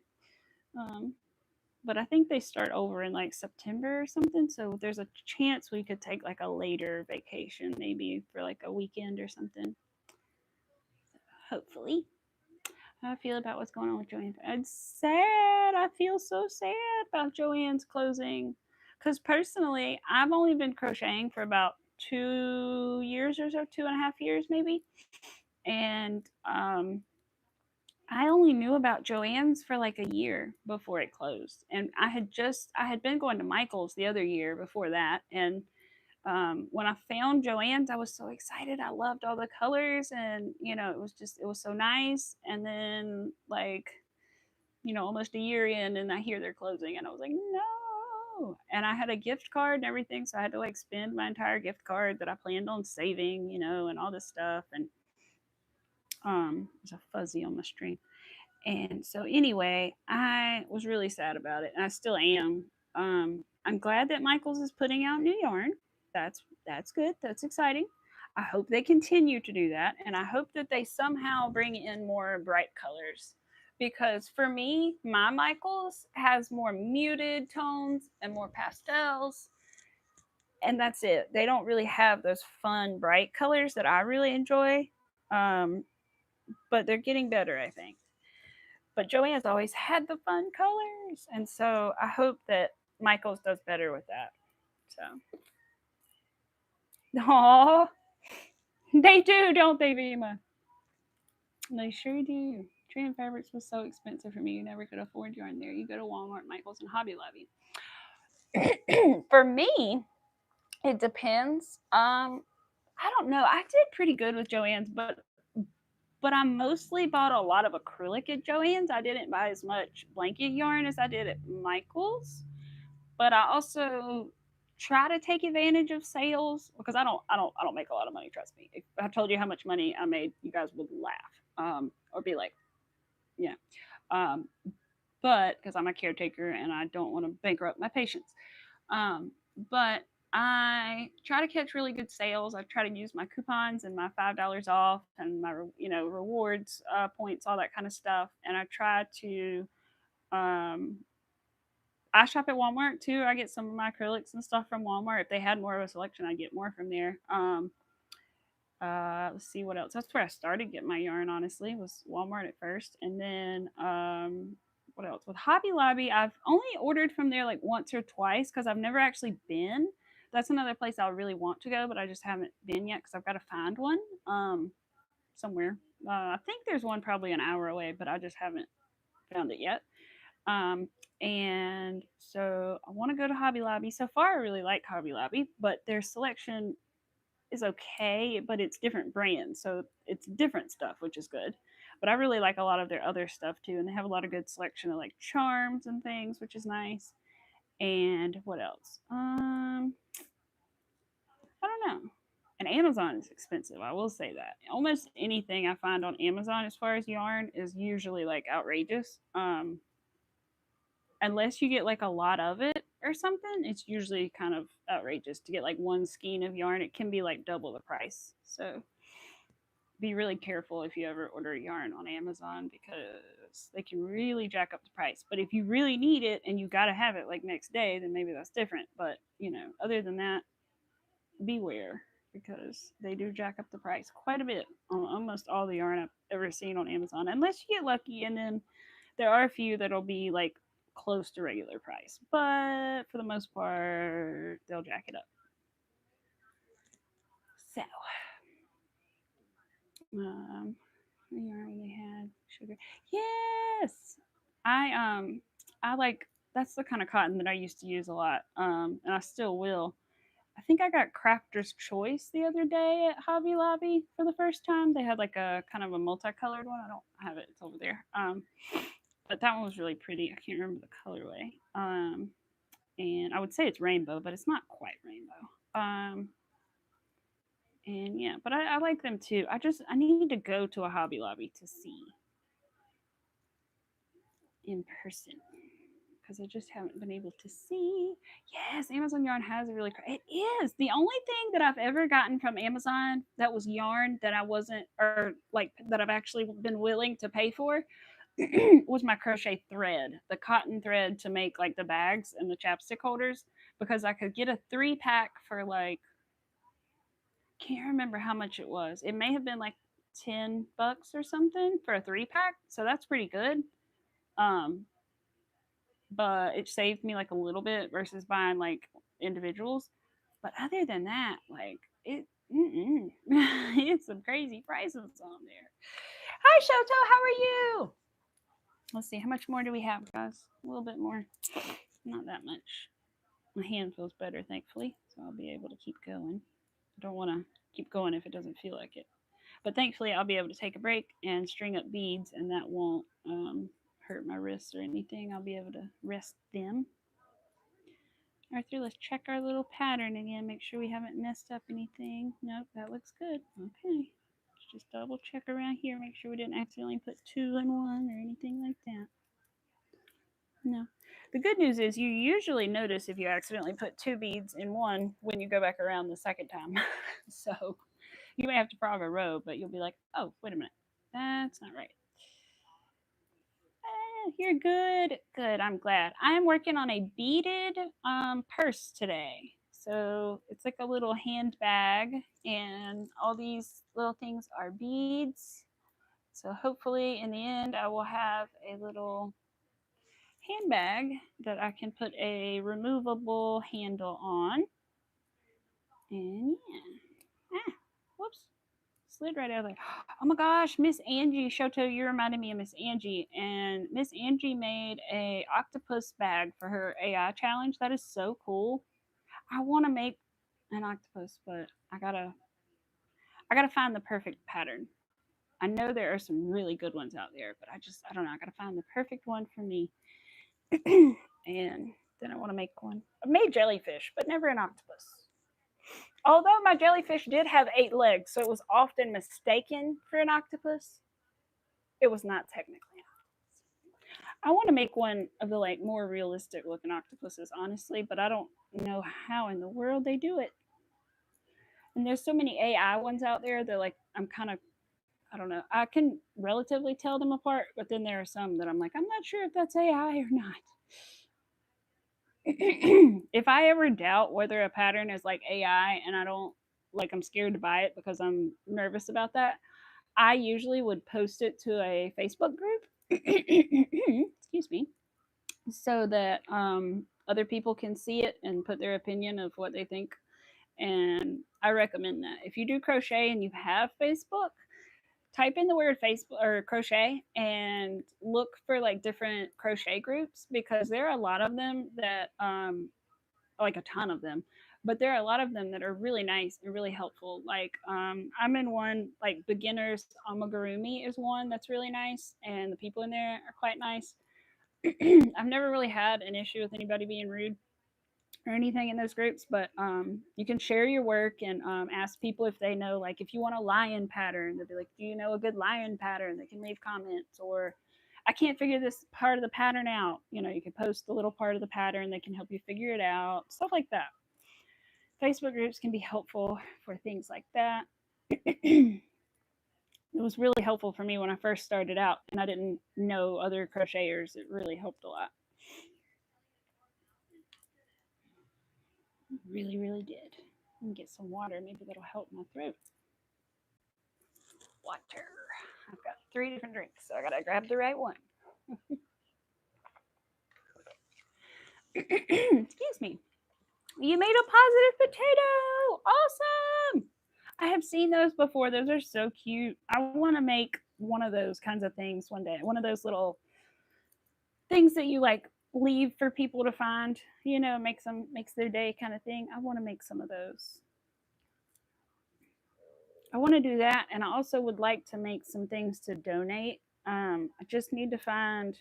But I think they start over in like September or something. So there's a chance we could take like a later vacation, maybe for like a weekend or something. Hopefully. How I feel about what's going on with Joanne. It's sad. I feel so sad about Joanne's closing. Because personally, I've only been crocheting for about 2 years or so, 2.5 years maybe. And I only knew about Joanne's for like a year before it closed. And I had been going to Michael's the other year before that. And when I found Joanne's, I was so excited. I loved all the colors, and it was so nice. And then like, almost a year in, and I hear they're closing, and I was like, no. And I had a gift card and everything, so I had to like spend my entire gift card that I planned on saving, and all this stuff. And there's a fuzzy on my stream. And so anyway, I was really sad about it, and I still am. I'm glad that Michaels is putting out new yarn. That's good. That's exciting. I hope they continue to do that, and I hope that they somehow bring in more bright colors. Because for me, my Michaels has more muted tones and more pastels, and that's it. They don't really have those fun, bright colors that I really enjoy. But they're getting better, I think. But Joanne's always had the fun colors, and so I hope that Michaels does better with that. So, oh, they do, don't they, Vima? They sure do. Tran Fabrics was so expensive for me. You never could afford yarn there. You go to Walmart, Michaels, and Hobby Lobby. For me, it depends. I don't know. I did pretty good with Joanne's, but I mostly bought a lot of acrylic at Joann's. I didn't buy as much blanket yarn as I did at Michael's. But I also try to take advantage of sales because I don't make a lot of money. Trust me. If I told you how much money I made, you guys would laugh or be like, yeah. Um, but because I'm a caretaker and I don't want to bankrupt my patients. Um, but I try to catch really good sales. I try to use my coupons and my $5 off and my rewards points, all that kind of stuff. And I try to um, I shop at Walmart too. I get some of my acrylics and stuff from Walmart. If they had more of a selection, I'd get more from there. Let's see what else. That's where I started getting my yarn. Honestly, was Walmart at first, and then what else? With Hobby Lobby, I've only ordered from there like once or twice because I've never actually been. That's another place I really want to go, but I just haven't been yet because I've got to find one somewhere. I think there's one probably an hour away, but I just haven't found it yet. Um, and so I want to go to Hobby Lobby. So far, I really like Hobby Lobby, but their selection is okay, but it's different brands, so it's different stuff, which is good. But I really like a lot of their other stuff too, and they have a lot of good selection of like charms and things, which is nice. And what else? I don't know. And Amazon is expensive. I will say that. Almost anything I find on Amazon as far as yarn is usually like outrageous. Unless you get like a lot of it or something, it's usually kind of outrageous to get like one skein of yarn. It can be like double the price. So be really careful if you ever order yarn on Amazon because they can really jack up the price. But if you really need it and you got to have it like next day, then maybe that's different. But, other than that, beware because they do jack up the price quite a bit on almost all the yarn I've ever seen on Amazon, unless you get lucky. And then there are a few that'll be like close to regular price, but for the most part, they'll jack it up. So, the yarn we had sugar. Yes, I like that's the kind of cotton that I used to use a lot, and I still will. I think I got Crafter's Choice the other day at Hobby Lobby for the first time. They had like a kind of a multicolored one. I don't have it; it's over there. But that one was really pretty. I can't remember the colorway. And I would say it's rainbow, but it's not quite rainbow. And yeah, but I like them too. I need to go to a Hobby Lobby to see in person because I just haven't been able to see. Yes, Amazon yarn has a really. It is the only thing that I've ever gotten from Amazon that was yarn that I wasn't or like that I've actually been willing to pay for was my crochet thread, the cotton thread to make like the bags and the chapstick holders because I could get a 3-pack for like can't remember how much it was. It may have been like $10 or something for a 3-pack, so that's pretty good. Um, but it saved me like a little bit versus buying like individuals. But other than that, like it's some crazy prices on there. Hi, Shoto, how are you? Let's see, how much more do we have, guys? A little bit more. Not that much. My hand feels better, thankfully, so I'll be able to keep going. I don't want to keep going if it doesn't feel like it. But thankfully, I'll be able to take a break and string up beads, and that won't hurt my wrists or anything. I'll be able to rest them. Arthur, let's check our little pattern again. Make sure we haven't messed up anything. Nope, that looks good. Okay. Let's just double check around here. Make sure we didn't accidentally put 2 in 1 or anything like that. No. The good news is you usually notice if you accidentally put 2 beads in 1 when you go back around the second time. So you may have to prog a row, but you'll be like, oh, wait a minute. That's not right. You're good. Good. I'm glad. I'm working on a beaded purse today. So it's like a little handbag, and all these little things are beads. So hopefully, in the end, I will have a little handbag that I can put a removable handle on. And yeah. Whoops. Slid right out of there. Oh my gosh, Miss Angie Shoto, you reminded me of Miss Angie. And Miss Angie made a octopus bag for her AI challenge. That is so cool. I want to make an octopus, but I gotta find the perfect pattern. I know there are some really good ones out there, but I don't know. I gotta find the perfect one for me. And Then I want to make one. I've made jellyfish, but never an octopus. Although my jellyfish did have 8 legs, so it was often mistaken for an octopus. It was not technically. I want to make one of the like more realistic looking octopuses, honestly, but I don't know how in the world they do it. And there's so many AI ones out there that like I'm kind of, I don't know. I can relatively tell them apart, but then there are some that I'm like, I'm not sure if that's AI or not. If I ever doubt whether a pattern is like AI and I don't like, I'm scared to buy it because I'm nervous about that, I usually would post it to a Facebook group. Excuse me, so that other people can see it and put their opinion of what they think. And I recommend that. If you do crochet and you have Facebook, type in the word Facebook or crochet and look for like different crochet groups, because there are a lot of them that like a ton of them, but there are a lot of them that are really nice and really helpful. Like I'm in one, like beginners amigurumi is one that's really nice, and the people in there are quite nice. I've never really had an issue with anybody being rude or anything in those groups, but you can share your work and ask people if they know, like if you want a lion pattern, they'll be like, do you know a good lion pattern? They can leave comments. Or I can't figure this part of the pattern out. You know, you can post the little part of the pattern that can help you figure it out, stuff like that. Facebook groups can be helpful for things like that. It was really helpful for me when I first started out and I didn't know other crocheters. It really helped a lot. Really, really did. Let me get some water. Maybe that'll help my throat. Water. I've got 3 different drinks, so I gotta grab the right one. Excuse me. You made a positive potato. Awesome. I have seen those before. Those are so cute. I want to make one of those kinds of things one day. One of those little things that you like leave for people to find, you know, makes their day kind of thing. I want to make some of those. I want to do that, and I also would like to make some things to donate. I just need to find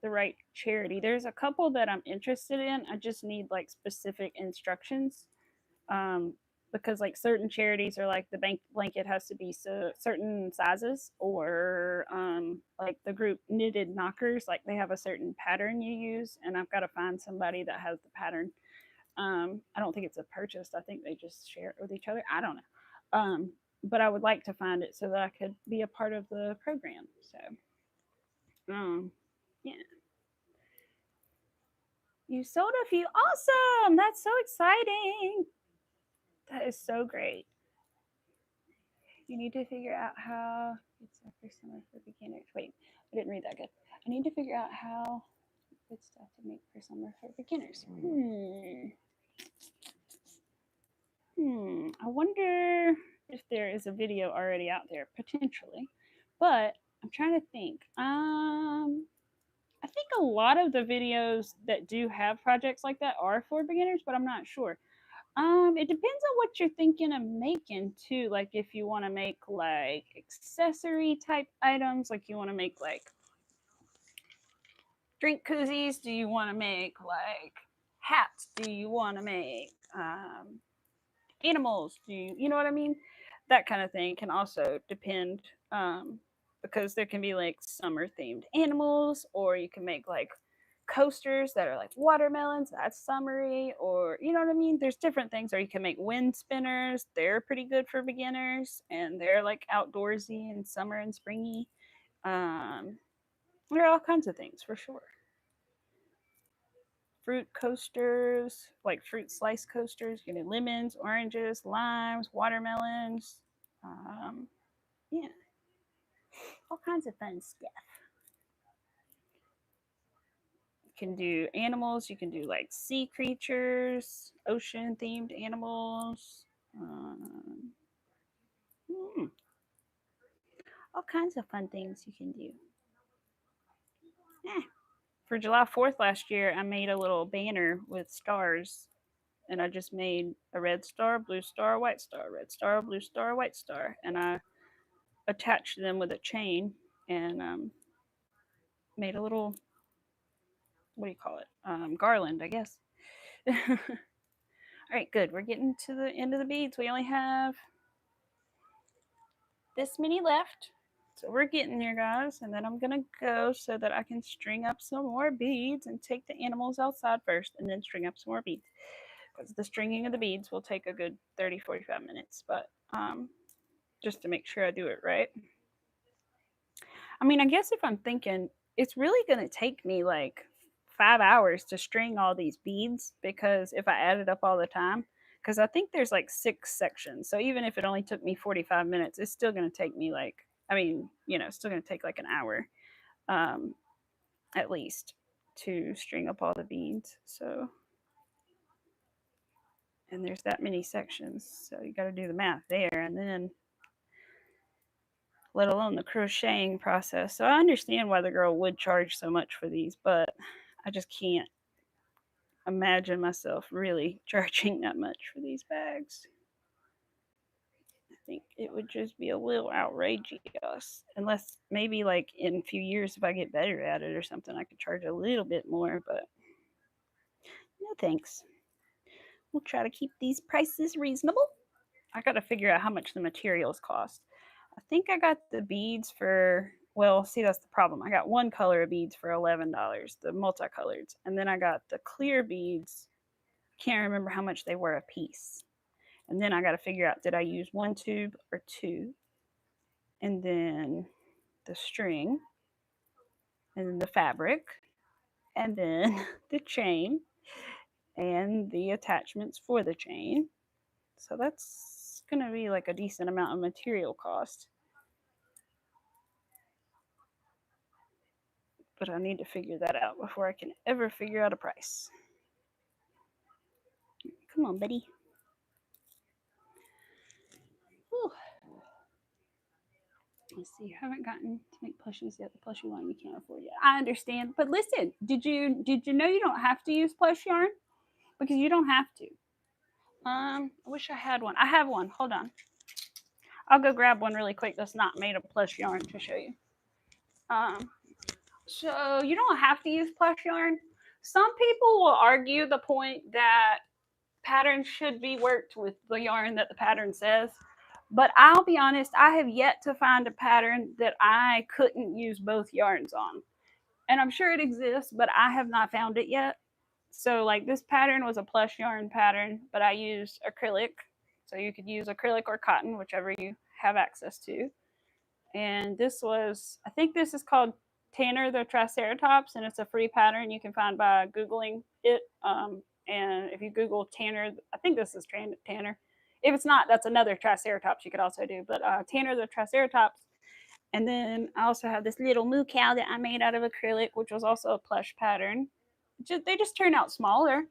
the right charity. There's a couple that I'm interested in. I just need like specific instructions, because like certain charities are like the bank blanket has to be certain sizes, or like the group Knitted Knockers, like they have a certain pattern you use, and I've got to find somebody that has the pattern. I don't think it's a purchase. I think they just share it with each other. I don't know. But I would like to find it so that I could be a part of the program. So, yeah. You sold a few. Awesome. That's so exciting. That is so great. You need to figure out how it's for summer for beginners. Wait, I didn't read that good. I need to figure out how good stuff to make for summer for beginners. I wonder if there is a video already out there, potentially. But I'm trying to think. I think a lot of the videos that do have projects like that are for beginners, but I'm not sure. It depends on what you're thinking of making too. Like if you want to make like accessory type items, like you want to make like drink koozies, do you want to make like hats? Do you want to make animals? Do you know what I mean? That kind of thing can also depend, because there can be like summer themed animals, or you can make like coasters that are like watermelons, that's summery, or you know what I mean? There's different things. Or you can make wind spinners, they're pretty good for beginners and they're like outdoorsy and summer and springy. There are all kinds of things for sure. Fruit coasters, like fruit slice coasters, you know, lemons, oranges, limes, watermelons. Yeah, all kinds of fun stuff. You can do animals, you can do like sea creatures, ocean themed animals. All kinds of fun things you can do. For July 4th last year, I made a little banner with stars, and I just made a red star, blue star, white star, red star, blue star, white star, and I attached them with a chain and made a little what do you call it? Garland, I guess. All right, good. We're getting to the end of the beads. We only have this many left. So we're getting there, guys. And then I'm going to go so that I can string up some more beads and take the animals outside first and then string up some more beads. Because the stringing of the beads will take a good 30-45 minutes. But just to make sure I do it right. I mean, I guess if I'm thinking, it's really going to take me like 5 hours to string all these beads because if I add it up all the time, because I think there's like 6 sections. So even if it only took me 45 minutes, it's still going to take me like, I mean, it's still going to take like an hour at least to string up all the beads. So, and there's that many sections. So you got to do the math there. And then let alone the crocheting process. So I understand why the girl would charge so much for these, but I just can't imagine myself really charging that much for these bags. I think it would just be a little outrageous. Unless maybe like in a few years if I get better at it or something, I could charge a little bit more, but no thanks. We'll try to keep these prices reasonable. I got to figure out how much the materials cost. I think I got the beads for, well, see, that's the problem. I got one color of beads for $11, the multicolored. And then I got the clear beads. Can't remember how much they were a piece. And then I got to figure out, did I use one tube or two? And then the string, and then the fabric, and then the chain, and the attachments for the chain. So that's going to be like a decent amount of material cost. But I need to figure that out before I can ever figure out a price. Come on, buddy. Whew. Let's see. I haven't gotten to make plushies yet. The plushie line you can't afford yet. I understand, but listen. Did you know you don't have to use plush yarn? Because you don't have to. I wish I had one. I have one. Hold on. I'll go grab one really quick that's not made of plush yarn to show you. So you don't have to use plush yarn. Some people will argue the point that patterns should be worked with the yarn that the pattern says. But I'll be honest, I have yet to find a pattern that I couldn't use both yarns on. And I'm sure it exists, but I have not found it yet. So like this pattern was a plush yarn pattern, but I used acrylic. So you could use acrylic or cotton, whichever you have access to. And this was, I think this is called Tanner the Triceratops, and it's a free pattern you can find by Googling it. And if you Google Tanner, I think this is Tanner. If it's not, that's another Triceratops you could also do. But Tanner the Triceratops. And then I also have this little moo cow that I made out of acrylic, which was also a plush pattern. They just turn out smaller.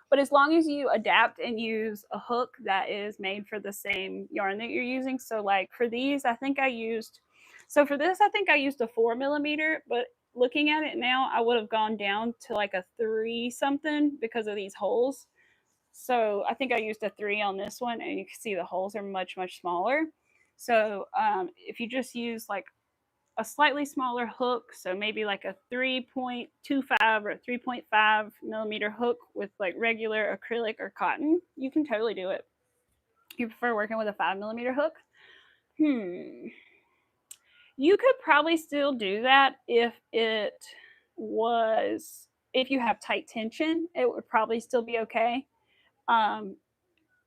But as long as you adapt and use a hook that is made for the same yarn that you're using. So like for these, I think I used, so for this, I think I used a 4mm, but looking at it now, I would have gone down to like a 3 something because of these holes. So I think I used a 3 on this one, and you can see the holes are much, much smaller. So if you just use like a slightly smaller hook, so maybe like a 3.25 or 3.5mm hook with like regular acrylic or cotton, you can totally do it. You prefer working with a 5mm hook? You could probably still do that if it was, if you have tight tension, it would probably still be okay.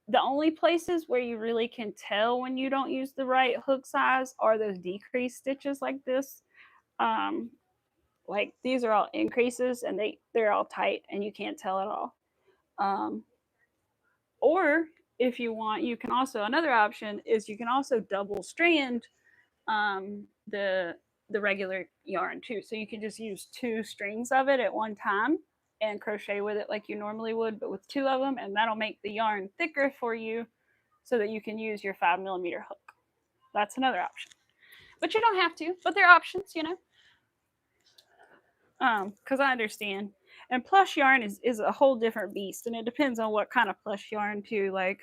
The only places where you really can tell when you don't use the right hook size are those decrease stitches like this. Like these are all increases and they're all tight and you can't tell at all. Or if you want, you can also, another option is you can also double strand the regular yarn too. So you can just use 2 strings of it at one time and crochet with it like you normally would, but with 2 of them, and that'll make the yarn thicker for you so that you can use your 5mm hook. That's another option. But you don't have to, but there are options, you know. Because I understand. And plush yarn is a whole different beast, and it depends on what kind of plush yarn too. Like,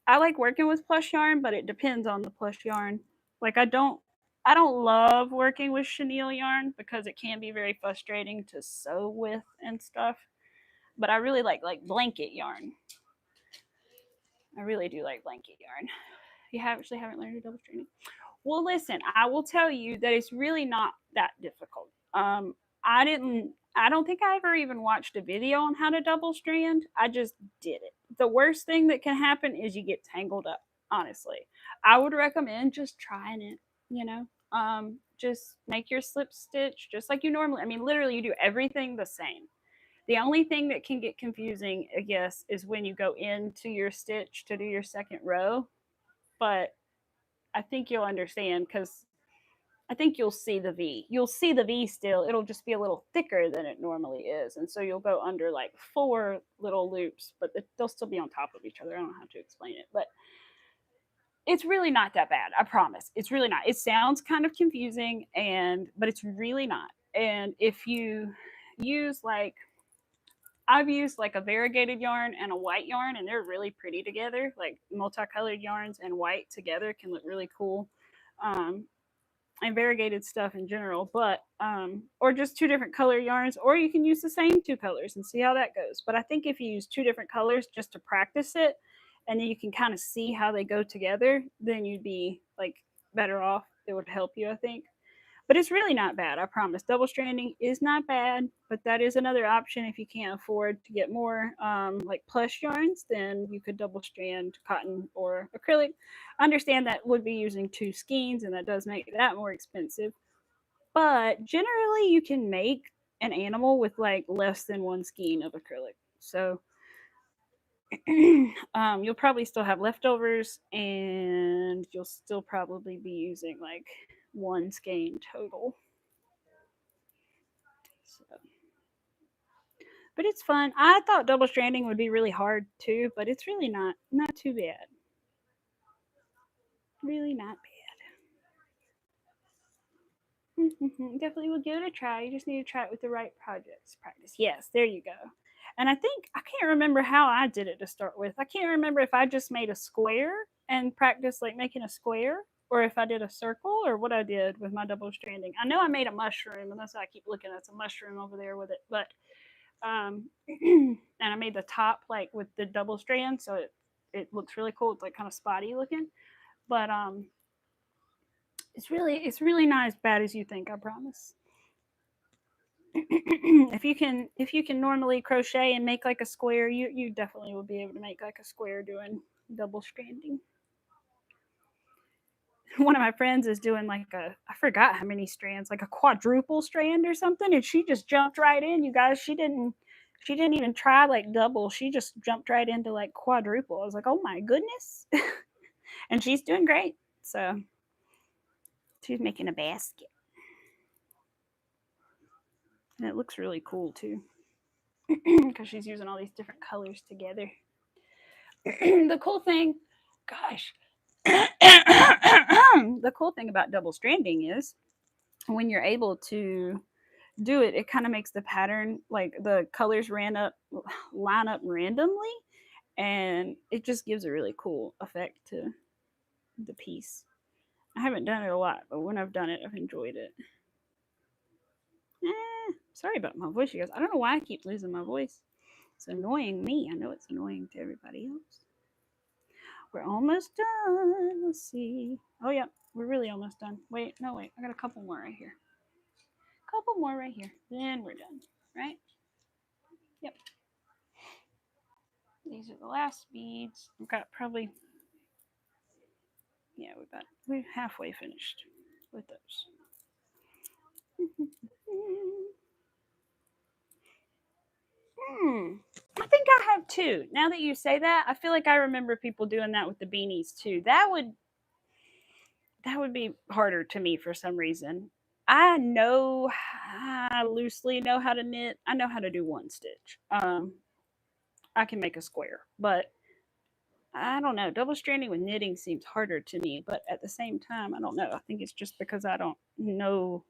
I like working with plush yarn, but it depends on the plush yarn. Like, I don't I don't love working with chenille yarn because it can be very frustrating to sew with and stuff. But I really like blanket yarn. I really do like blanket yarn. You actually haven't learned to double strand it. Well, listen, I will tell you that it's really not that difficult. I didn't. I don't think I ever even watched a video on how to double strand. I just did it. The worst thing that can happen is you get tangled up. Honestly, I would recommend just trying it. You know, just make your slip stitch just like you normally. I mean, literally, you do everything the same. The only thing that can get confusing, I guess, is when you go into your stitch to do your second row. But I think you'll understand because I think you'll see the V. You'll see the V still. It'll just be a little thicker than it normally is. And so you'll go under like 4 little loops, but they'll still be on top of each other. I don't know how to explain it, but it's really not that bad. I promise. It's really not. It sounds kind of confusing but it's really not. And if you use like I've used like a variegated yarn and a white yarn, and they're really pretty together. Like multicolored yarns and white together can look really cool. Um, and variegated stuff in general, but or just 2 different color yarns, or you can use the same 2 colors and see how that goes. But I think if you use 2 different colors just to practice it, and then you can kind of see how they go together, then you'd be like better off. It would help you, I think. But it's really not bad, I promise. Double stranding is not bad, but that is another option if you can't afford to get more like plush yarns, then you could double strand cotton or acrylic. I understand that would be using 2 skeins, and that does make that more expensive. But generally, you can make an animal with like less than 1 skein of acrylic. So you'll probably still have leftovers, and you'll still probably be using like 1 skein total. So, but it's fun. I thought double stranding would be really hard too, but it's really not too bad. Really not bad. Definitely will give it a try. You just need to try it with the right projects practice. Yes, there you go. And I think I can't remember how I did it to start with. I can't remember if I just made a square and practiced like making a square, or if I did a circle, or what I did with my double stranding. I know I made a mushroom, and that's why I keep looking at some mushroom over there with it. But and I made the top like with the double strand, so it looks really cool. It's like kind of spotty looking, but it's really not as bad as you think. I promise. If you can normally crochet and make like a square, you definitely will be able to make like a square doing double stranding. One of my friends is doing like I forgot how many strands, like a quadruple strand or something, and she just jumped right in. You guys, she didn't even try like double. She just jumped right into like quadruple. I was like, oh my goodness. And she's doing great. So she's making a basket. And it looks really cool too. Because she's using all these different colors together. The cool thing, gosh, the cool thing about double stranding is when you're able to do it, it kind of makes the pattern like the colors line up randomly, and it just gives a really cool effect to the piece. I haven't done it a lot, but when I've done it, I've enjoyed it. Sorry about my voice, you guys. I don't know why I keep losing my voice. It's annoying me. I know it's annoying to everybody else. We're almost done. Let's see. Oh, yeah, we're really almost done. Wait, no, wait. I got a couple more right here. Couple more right here. Then we're done, right? Yep. These are the last beads. We've got probably, yeah, we're halfway finished with those. I think I have 2. Now that you say that, I feel like I remember people doing that with the beanies too. That would be harder to me for some reason. I loosely know how to knit. I know how to do 1 stitch. I can make a square, but I don't know. Double stranding with knitting seems harder to me, but at the same time, I don't know. I think it's just because I don't know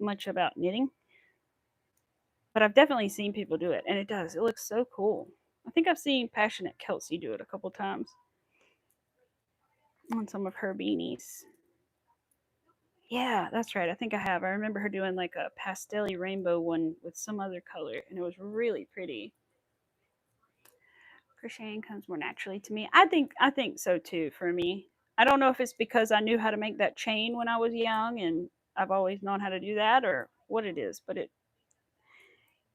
much about knitting. But I've definitely seen people do it, and it does. It looks so cool. I think I've seen Passionate Kelsey do it a couple times on some of her beanies. Yeah, that's right. I think I have. I remember her doing like a pastel rainbow one with some other color, and it was really pretty. Crocheting comes more naturally to me. I think so too for me. I don't know if it's because I knew how to make that chain when I was young and I've always known how to do that or what it is, but it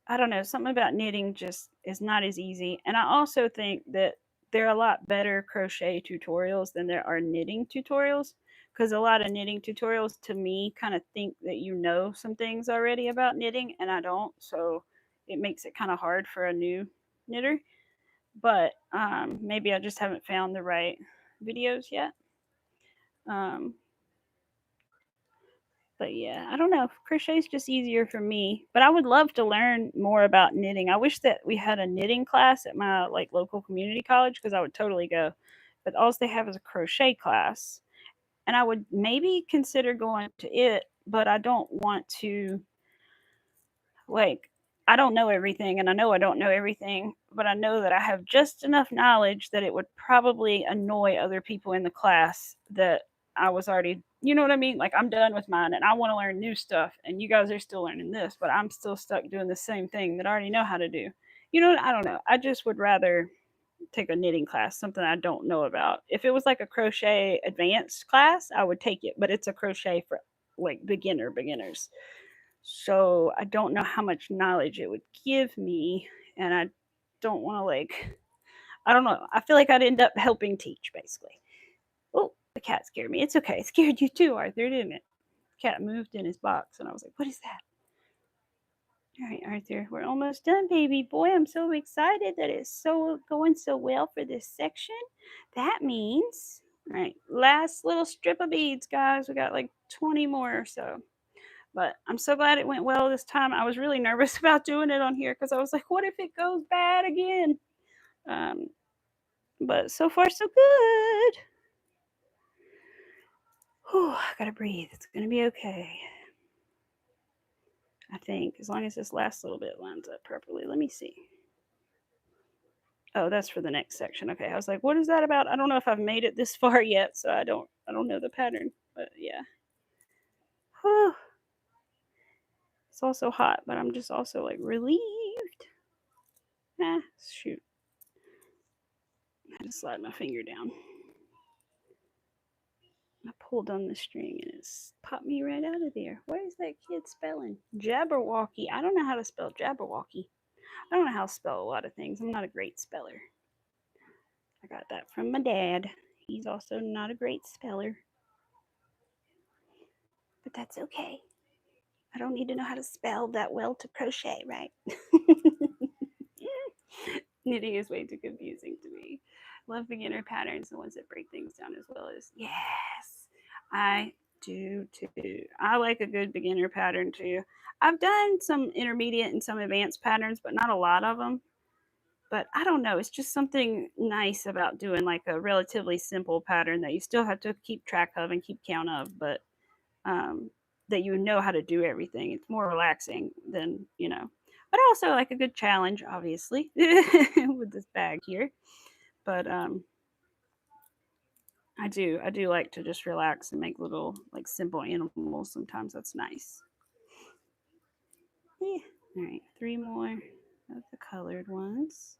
I don't know, something about knitting just is not as easy. And I also think that there are a lot better crochet tutorials than there are knitting tutorials because a lot of knitting tutorials to me kind of think that you know some things already about knitting and I don't. So it makes it kind of hard for a new knitter. But maybe I just haven't found the right videos yet. Um, but yeah, I don't know. Crochet is just easier for me. But I would love to learn more about knitting. I wish that we had a knitting class at my like local community college because I would totally go. But all they have is a crochet class, and I would maybe consider going to it. But I don't want to like I don't know everything and I know I don't know everything, but I know that I have just enough knowledge that it would probably annoy other people in the class that I was already, you know what I mean? Like I'm done with mine and I want to learn new stuff and you guys are still learning this, but I'm still stuck doing the same thing that I already know how to do. You know, I don't know. I just would rather take a knitting class, something I don't know about. If it was like a crochet advanced class, I would take it, but it's a crochet for like beginners. So I don't know how much knowledge it would give me, and I don't want to like I don't know. I feel like I'd end up helping teach basically. Oh, the cat scared me. It's okay. It scared you too, Arthur, didn't it? The cat moved in his box, and I was like, "What is that?" All right, Arthur, we're almost done, baby boy. I'm so excited that it's so going so well for this section. That means, all right, last little strip of beads, guys. We got like 20 more or so. But I'm so glad it went well this time. I was really nervous about doing it on here because I was like, what if it goes bad again? Um, but so far, so good. Whew, I gotta breathe. It's gonna be okay. I think, as long as this last little bit lines up properly. Let me see. Oh, that's for the next section. Okay, I was like, what is that about? I don't know if I've made it this far yet, so I don't know the pattern. But yeah. Whew. It's also hot, but I'm just also like relieved. Ah, shoot. I just slide my finger down. I pulled on the string and it's popped me right out of there. What is that kid spelling? Jabberwocky. I don't know how to spell Jabberwocky. I don't know how to spell a lot of things. I'm not a great speller. I got that from my dad. He's also not a great speller. But that's okay. I don't need to know how to spell that well to crochet, right? Knitting is way too confusing to me. Love beginner patterns, the ones that break things down as well as yes, I do too. I like a good beginner pattern too. I've done some intermediate and some advanced patterns, but not a lot of them. But I don't know. It's just something nice about doing like a relatively simple pattern that you still have to keep track of and keep count of, but um, that you know how to do everything. It's more relaxing than, but also like a good challenge, obviously, with this bag here. But I do like to just relax and make little like simple animals. Sometimes that's nice. Yeah. All right, 3 more of the colored ones.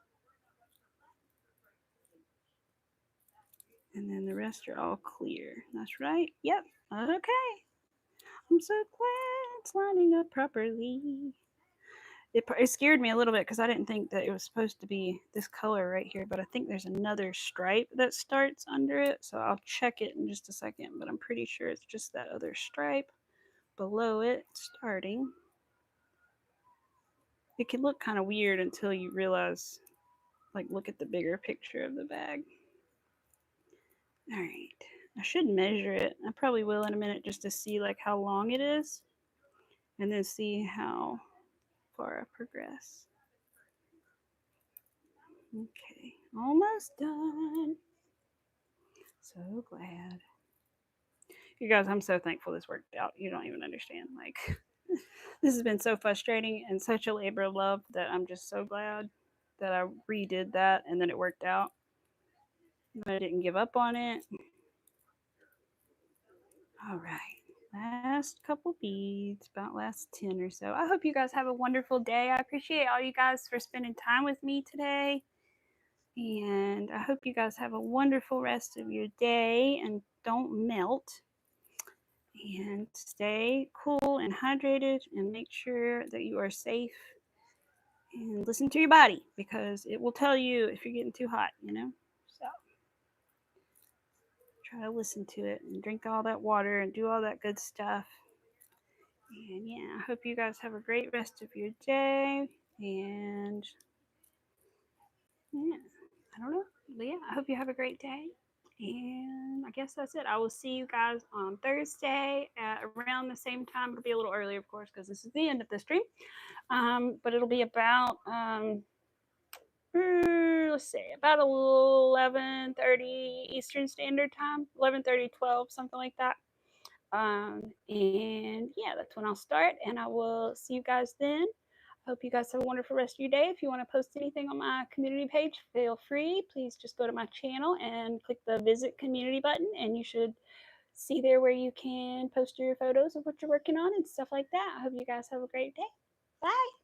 And then the rest are all clear. That's right. Yep. Okay. I'm so glad it's lining up properly. It scared me a little bit because I didn't think that it was supposed to be this color right here, but I think there's another stripe that starts under it. So I'll check it in just a second, but I'm pretty sure it's just that other stripe below it starting. It can look kind of weird until you realize, like, look at the bigger picture of the bag. All right. I should measure it. I probably will in a minute just to see like how long it is and then see how far I progress. Okay, almost done. So glad. You guys, I'm so thankful this worked out. You don't even understand. Like, this has been so frustrating and such a labor of love that I'm just so glad that I redid that and then it worked out. But I didn't give up on it. All right. last couple beads, about last 10 or so. I hope you guys have a wonderful day. I appreciate all you guys for spending time with me today. And I hope you guys have a wonderful rest of your day and don't melt. And stay cool and hydrated and make sure that you are safe. And listen to your body because it will tell you if you're getting too hot, you know? So try to listen to it and drink all that water and do all that good stuff. And yeah, I hope you guys have a great rest of your day. And yeah, I don't know. But yeah, I hope you have a great day. And I guess that's it. I will see you guys on Thursday at around the same time. It'll be a little earlier, of course, because this is the end of the stream. But it'll be about let's see, about 11:30 Eastern Standard Time, 11:30, 12, something like that. And yeah, that's when I'll start, and I will see you guys then. Hope you guys have a wonderful rest of your day. If you want to post anything on my community page, feel free. Please just go to my channel and click the visit community button, and you should see there where you can post your photos of what you're working on and stuff like that. I hope you guys have a great day. Bye.